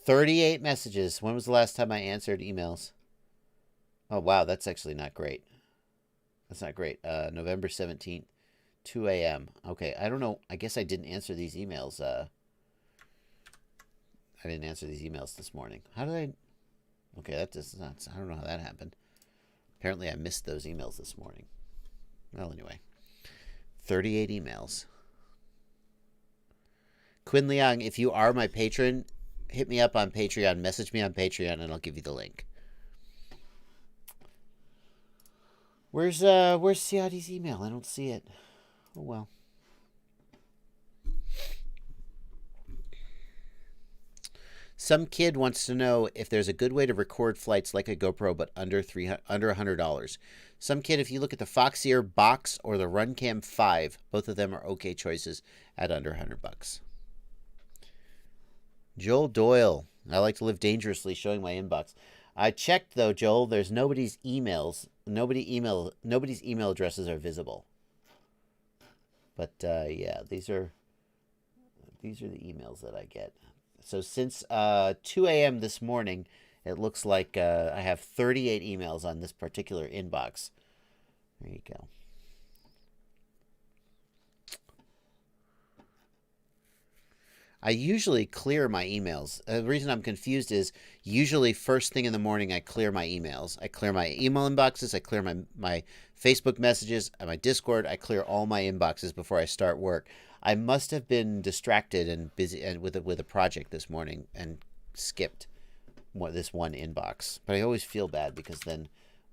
38 messages. When was the last time I answered emails? Oh, wow. That's actually not great. That's not great. November 17th, 2 a.m. Okay. I don't know. I guess I didn't answer these emails. I didn't answer these emails this morning. How did I... Okay, that does not... I don't know how that happened. Apparently, I missed those emails this morning. Well, anyway. 38 emails. Quinn Leong, if you are my patron, hit me up on Patreon. Message me on Patreon, and I'll give you the link. Where's Ciati's email? I don't see it. Oh, well. Some kid wants to know if there's a good way to record flights like a GoPro, but under $100. Some kid, if you look at the Foxeer Box or the RunCam 5, both of them are okay choices at under $100. Joel Doyle, I like to live dangerously, showing my inbox. I checked though, Joel. There's nobody's emails. Nobody's email addresses are visible. But yeah, these are the emails that I get. So since 2 a.m. this morning, it looks like I have 38 emails on this particular inbox. There you go. I usually clear my emails. The reason I'm confused is usually first thing in the morning I clear my emails. I clear my email inboxes. I clear my Facebook messages, my Discord. I clear all my inboxes before I start work. I must have been distracted and busy and with a project this morning and skipped this one inbox. But I always feel bad because then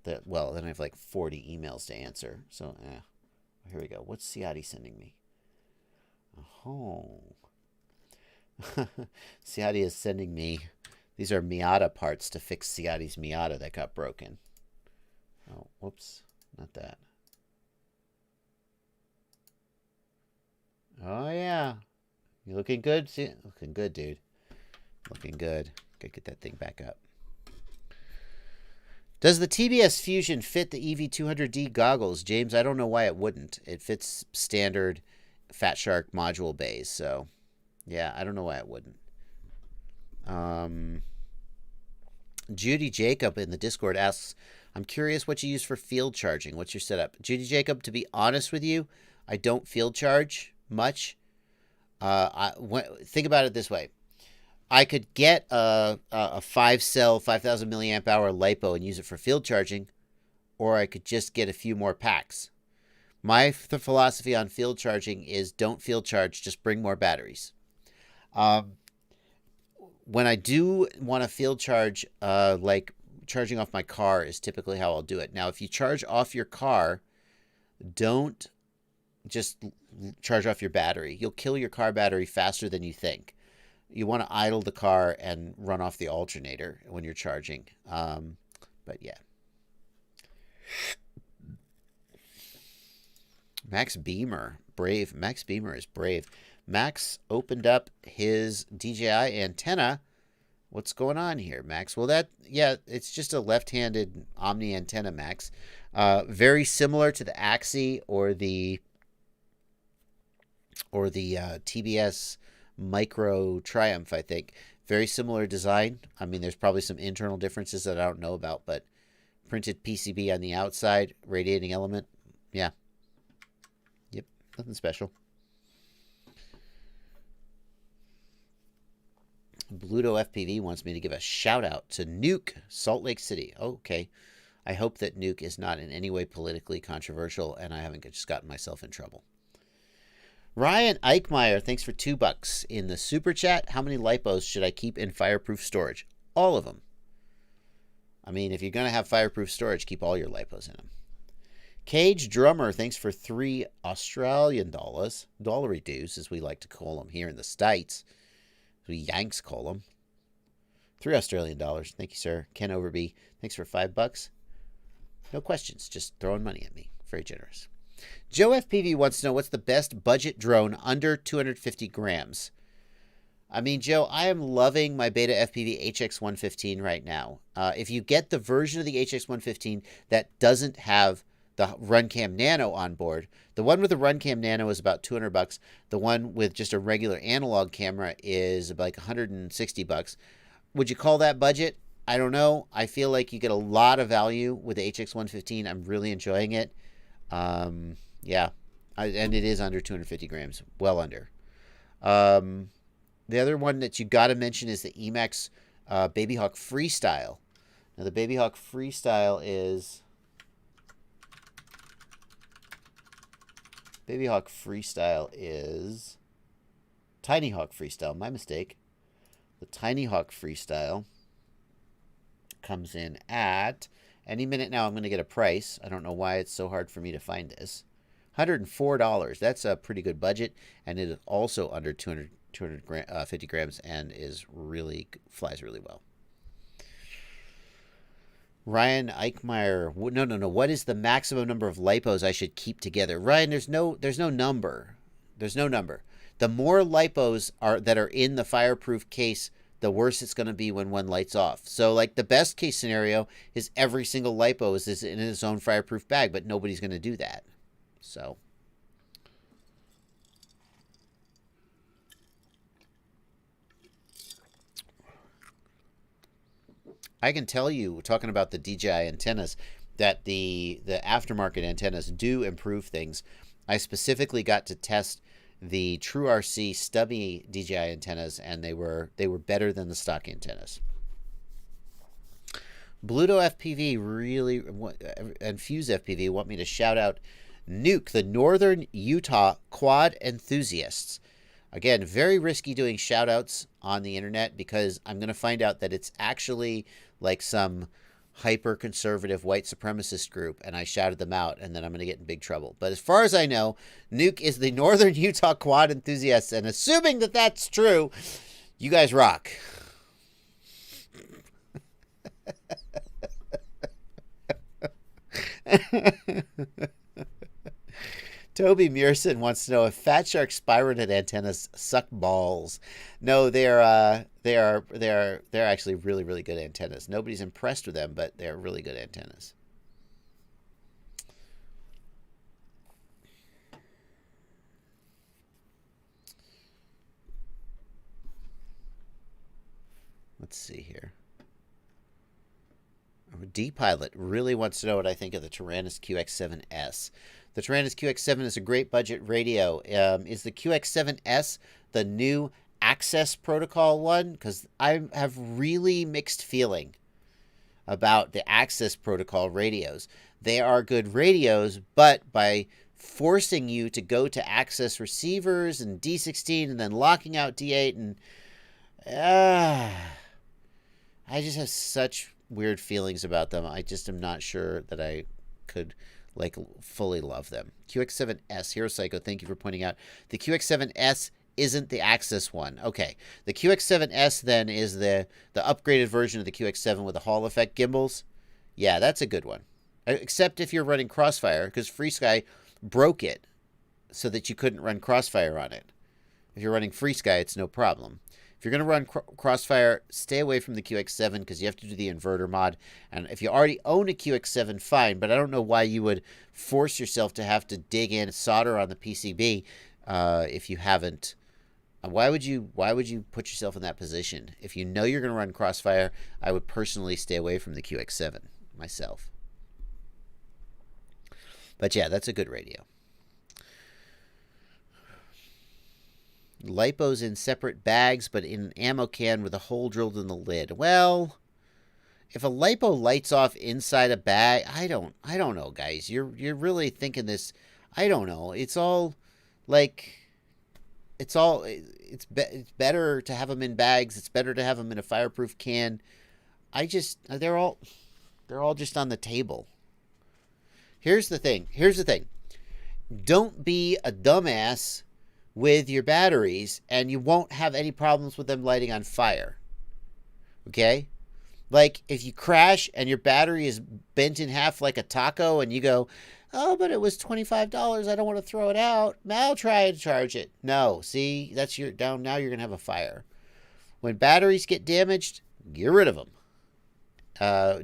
I have like 40 emails to answer. So here we go. What's Ciati sending me? Oh. Ciati is sending me, these are Miata parts to fix Ciati's Miata that got broken. Oh, whoops, not that. Oh yeah, you looking good? See, looking good, dude. Looking good. Gotta get that thing back up. Does the TBS Fusion fit the EV200D goggles, James? I don't know why it wouldn't. It fits standard Fat Shark module bays, so. Yeah, I don't know why it wouldn't. Judy Jacob in the Discord asks, I'm curious what you use for field charging. What's your setup? Judy Jacob, to be honest with you, I don't field charge much. Think about it this way. I could get a 5-cell, 5,000 milliamp hour LiPo and use it for field charging, or I could just get a few more packs. My philosophy on field charging is don't field charge, just bring more batteries. When I do want to field charge, like charging off my car is typically how I'll do it. Now, if you charge off your car, don't just charge off your battery. You'll kill your car battery faster than you think. You want to idle the car and run off the alternator when you're charging. But yeah. Max Beamer, brave. Max Beamer is brave. Max opened up his DJI antenna. What's going on here, Max? Well, it's just a left-handed Omni antenna, Max. Very similar to the Axie or the TBS Micro Triumph, I think. Very similar design. I mean, there's probably some internal differences that I don't know about, but printed PCB on the outside, radiating element. Yeah. Yep, nothing special. Bluto FPV wants me to give a shout out to Nuke, Salt Lake City. Okay. I hope that Nuke is not in any way politically controversial and I haven't just gotten myself in trouble. Ryan Eichmeyer, thanks for $2 in the super chat. How many LiPos should I keep in fireproof storage? All of them. I mean, if you're going to have fireproof storage, keep all your lipos in them. Cage Drummer, thanks for $3 Australian dollars. Dollary dues, as we like to call them here in the States. We Yanks call them. $3 Australian dollars. Thank you, sir. Ken Overby, thanks for $5. No questions, just throwing money at me. Very generous. Joe FPV wants to know what's the best budget drone under 250 grams. I mean, Joe, I am loving my Beta FPV HX115 right now. If you get the version of the HX115 that doesn't have the RunCam Nano on board, the one with the RunCam Nano is about $200. The one with just a regular analog camera is like $160. Would you call that budget? I don't know. I feel like you get a lot of value with the HX115. I'm really enjoying it. Yeah, and it is under 250 grams, well under. The other one that you got to mention is the Emax Babyhawk Freestyle. Now, the Babyhawk Freestyle is... Babyhawk Freestyle is... Tiny Hawk Freestyle, my mistake. The Tiny Hawk Freestyle comes in at... Any minute now I'm going to get a price. I don't know why it's so hard for me to find this. $104. That's a pretty good budget, and it is also under 250 grams and flies really well. Ryan Eichmeyer, no. What is the maximum number of lipos I should keep together? Ryan, there's no number. There's no number. The more lipos that are in the fireproof case, the worse it's going to be when one lights off. So, like, the best case scenario is every single lipo is in its own fireproof bag, but nobody's going to do that. So, I can tell you, talking about the DJI antennas, that the aftermarket antennas do improve things. I specifically got to test the True RC stubby DJI antennas, and they were better than the stock antennas. Bluto FPV and Fuse FPV want me to shout out Nuke, the Northern Utah quad enthusiasts. Again, very risky doing shout outs on the internet because I'm going to find out that it's actually like some hyper-conservative white supremacist group, and I shouted them out, and then I'm going to get in big trouble. But as far as I know, Nuke is the Northern Utah quad enthusiasts, and assuming that that's true, you guys rock. Toby Mearson wants to know if Fat Shark Spyronet antennas suck balls. No, they're actually really, really good antennas. Nobody's impressed with them, but they're really good antennas. Let's see here. D-Pilot really wants to know what I think of the Taranis QX7S. The Taranis QX7 is a great budget radio. Is the QX7S the new Access Protocol one? Because I have really mixed feeling about the Access Protocol radios. They are good radios, but by forcing you to go to Access receivers and D16 and then locking out D8, and I just have such weird feelings about them. I just am not sure that I could fully love them. QX7S, Hero Psycho, thank you for pointing out. The QX7S isn't the Access one. Okay, the QX7S then is the upgraded version of the QX7 with the Hall effect gimbals. Yeah, that's a good one. Except if you're running Crossfire, because FreeSky broke it so that you couldn't run Crossfire on it. If you're running FreeSky, it's no problem. If you're going to run Crossfire, stay away from the QX7 because you have to do the inverter mod. And if you already own a QX7, fine. But I don't know why you would force yourself to have to dig in and solder on the PCB if you haven't. Why would you put yourself in that position? If you know you're going to run Crossfire, I would personally stay away from the QX7 myself. But yeah, that's a good radio. Lipos in separate bags, but in an ammo can with a hole drilled in the lid. Well, if a lipo lights off inside a bag, I don't know, guys. You're really thinking this. I don't know. It's better to have them in bags. It's better to have them in a fireproof can. They're all They're all just on the table. Here's the thing. Don't be a dumbass with your batteries, and you won't have any problems with them lighting on fire. Okay? Like, if you crash and your battery is bent in half like a taco, and you go, oh, but it was $25. I don't want to throw it out. I'll try to charge it. No, see, that's your down. Now you're going to have a fire. When batteries get damaged, get rid of them.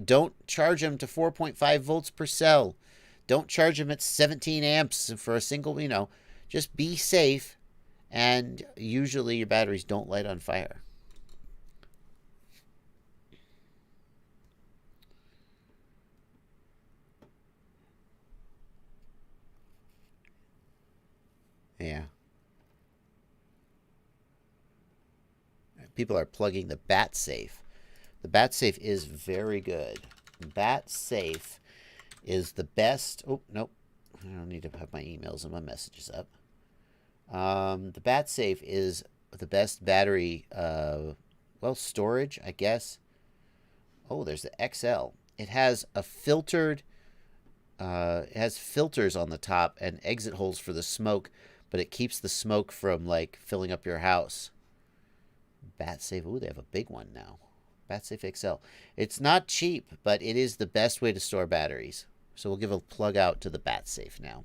Don't charge them to 4.5 volts per cell. Don't charge them at 17 amps for a single, just be safe. And usually your batteries don't light on fire. Yeah. People are plugging the Bat Safe. The Bat Safe is very good. Bat Safe is the best. Oh, nope. I don't need to have my emails and my messages up. The Bat Safe is the best battery, storage, I guess. Oh, there's the XL. It has a filtered, it has filters on the top and exit holes for the smoke, but it keeps the smoke from, like, filling up your house. Bat Safe. Ooh, they have a big one now. Bat Safe XL. It's not cheap, but it is the best way to store batteries. So we'll give a plug out to the Bat Safe now.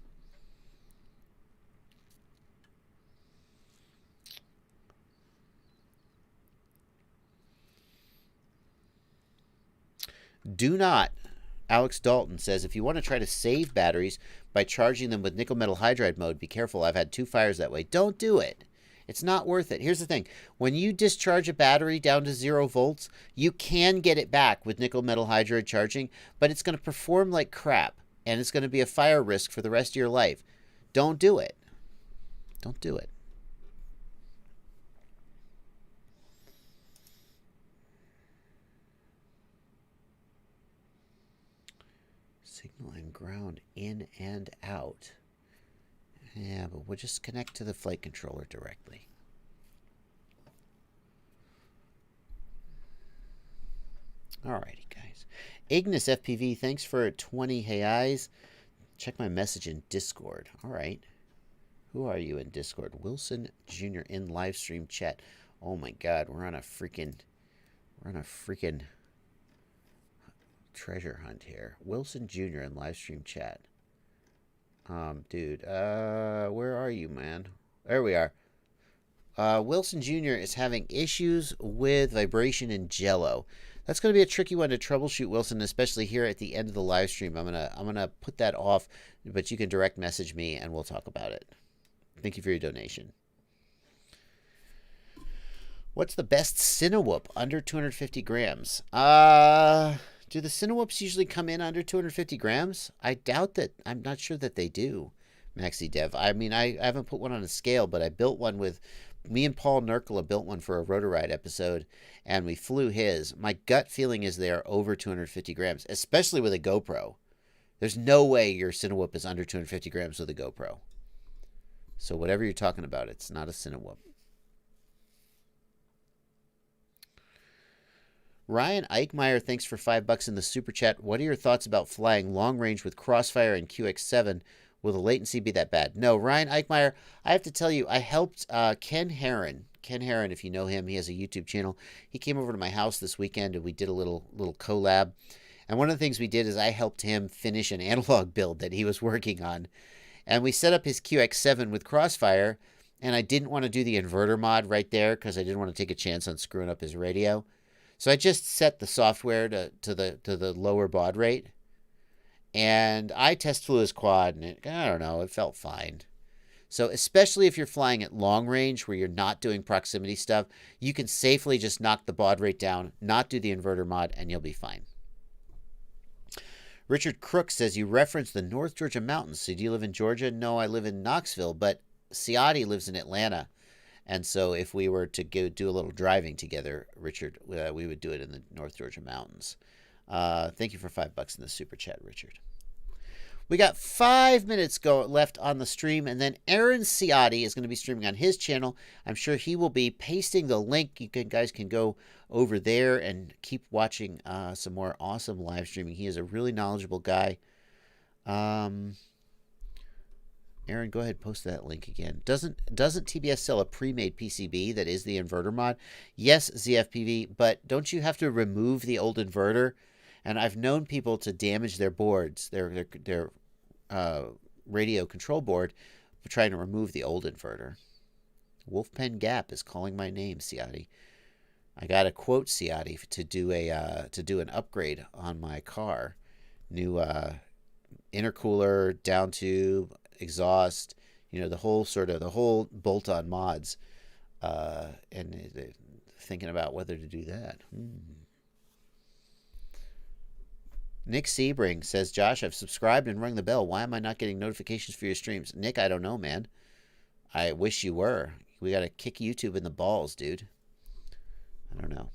Do not. Alex Dalton says, if you want to try to save batteries by charging them with nickel metal hydride mode, be careful. I've had 2 fires that way. Don't do it. It's not worth it. Here's the thing. When you discharge a battery down to 0 volts, you can get it back with nickel metal hydride charging, but it's going to perform like crap, and it's going to be a fire risk for the rest of your life. Don't do it. Don't do it. Signal and ground in and out. Yeah, but we'll just connect to the flight controller directly. Alrighty, guys. Ignis FPV, thanks for 20 hey eyes. Check my message in Discord. Alright. Who are you in Discord? Wilson Jr. in Livestream chat. Oh my god, we're on a freaking treasure hunt here. Wilson Jr. in Livestream chat. Dude, where are you, man? There we are. Wilson Jr. is having issues with vibration in Jello. That's going to be a tricky one to troubleshoot, Wilson, especially here at the end of the live stream. I'm gonna put that off, but you can direct message me and we'll talk about it. Thank you for your donation. What's the best Cinewhoop under 250 grams? Do the Cinewhoops usually come in under 250 grams? I doubt that. I'm not sure that they do, Maxi Dev. I mean, I haven't put one on a scale, but I built one with... Me and Paul Nurkla built one for a Rotoride episode, and we flew his. My gut feeling is they are over 250 grams, especially with a GoPro. There's no way your Cinewhoop is under 250 grams with a GoPro. So whatever you're talking about, it's not a Cinewhoop. Ryan Eichmeyer, thanks for $5 in the super chat. What are your thoughts about flying long range with Crossfire and QX7? Will the latency be that bad? No, Ryan Eichmeyer, I have to tell you, I helped Ken Herron. Ken Herron, if you know him, he has a YouTube channel. He came over to my house this weekend and we did a little collab. And one of the things we did is I helped him finish an analog build that he was working on. And we set up his QX7 with Crossfire, and I didn't want to do the inverter mod right there because I didn't want to take a chance on screwing up his radio. So I just set the software to the lower baud rate. And I test flew his quad, and I don't know, it felt fine. So especially if you're flying at long range where you're not doing proximity stuff, you can safely just knock the baud rate down, not do the inverter mod, and you'll be fine. Richard Crook says, you referenced the North Georgia mountains. So do you live in Georgia? No, I live in Knoxville, but Ciati lives in Atlanta. And so if we were to go do a little driving together, Richard, we would do it in the North Georgia mountains. Thank you for $5 in the super chat, Richard. We got 5 minutes left on the stream, and then Aaron Ciotti is going to be streaming on his channel. I'm sure he will be pasting the link. You guys can go over there and keep watching some more awesome live streaming. He is a really knowledgeable guy. Aaron, go ahead and post that link again. Doesn't TBS sell a pre-made PCB that is the inverter mod? Yes, ZFPV, but don't you have to remove the old inverter? And I've known people to damage their boards, their radio control board, for trying to remove the old inverter. Wolfpen Gap is calling my name, Ciotti. I got to quote Ciotti to do an upgrade on my car. New intercooler, down tube, exhaust, the whole bolt-on mods, and thinking about whether to do that. Nick Sebring says, Josh, I've subscribed and rung the bell. Why am I not getting notifications for your streams? Nick, I don't know, man. I wish you were. We got to kick YouTube in the balls, dude. I don't know.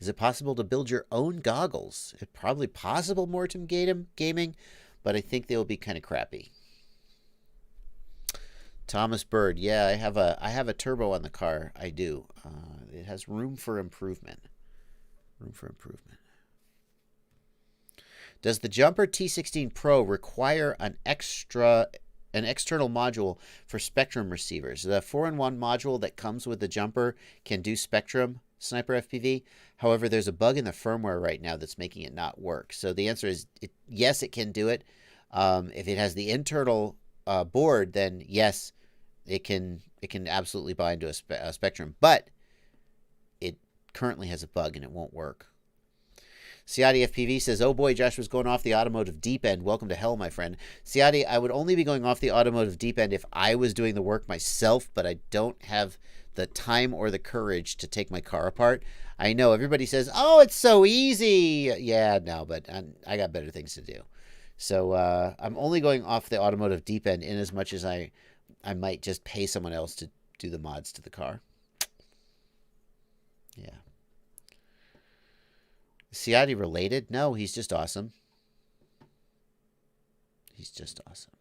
Is it possible to build your own goggles? It's probably possible, Mortem Gaming, but I think they'll be kind of crappy. Thomas Bird, yeah, I have a turbo on the car. I do. It has room for improvement. Does the Jumper T16 Pro require an external module for Spectrum receivers? The 4-in-1 module that comes with the Jumper can do Spectrum Sniper FPV. However, there's a bug in the firmware right now that's making it not work. So the answer is yes, it can do it. If it has the internal board, then yes, it can absolutely bind to a Spectrum. But it currently has a bug and it won't work. Ciotti FPV says, oh boy, Josh was going off the automotive deep end. Welcome to hell, my friend. Ciotti, I would only be going off the automotive deep end if I was doing the work myself, but I don't have the time or the courage to take my car apart. I know everybody says, oh, it's so easy. Yeah, no, but I got better things to do. So I'm only going off the automotive deep end in as much as I might just pay someone else to do the mods to the car. Yeah. Ciotti related? No, he's just awesome. He's just awesome.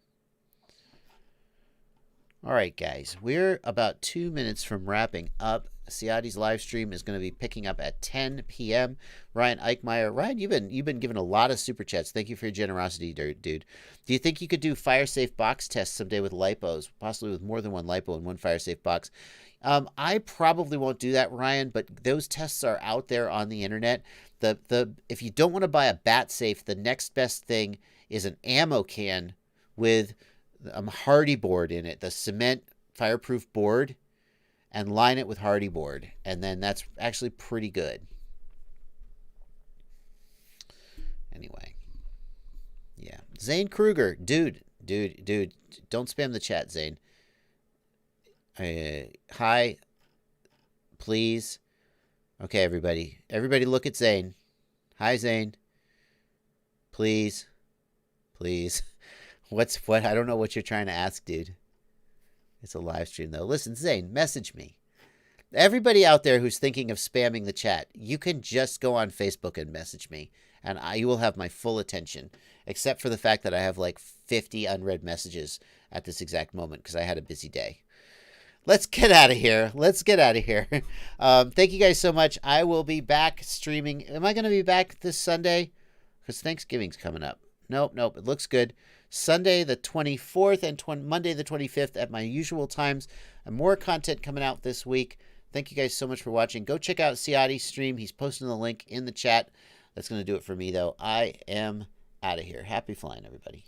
All right, guys. We're about 2 minutes from wrapping up. Ciotti's live stream is going to be picking up at 10 p.m. Ryan Eichmeyer. Ryan, you've been given a lot of super chats. Thank you for your generosity, dude. Do you think you could do fire-safe box tests someday with LiPos, possibly with more than one LiPo and one fire-safe box? I probably won't do that, Ryan, but those tests are out there on the internet. If you don't want to buy a bat safe, the next best thing is an ammo can with hardy board in it, the cement fireproof board, and line it with hardy board, and then that's actually pretty good. Anyway, yeah, Zane Kruger, dude, don't spam the chat, Zane. Hi, please. Okay, everybody look at Zane. Hi, Zane. Please. What? I don't know what you're trying to ask, dude. It's a live stream, though. Listen, Zane, message me. Everybody out there who's thinking of spamming the chat, you can just go on Facebook and message me, and you will have my full attention, except for the fact that I have like 50 unread messages at this exact moment because I had a busy day. Let's get out of here. Thank you guys so much. I will be back streaming. Am I going to be back this Sunday? Because Thanksgiving's coming up. Nope. It looks good. Sunday the 24th and Monday the 25th at my usual times. And more content coming out this week. Thank you guys so much for watching. Go check out Ciotti's stream. He's posting the link in the chat. That's going to do it for me, though. I am out of here. Happy flying, everybody.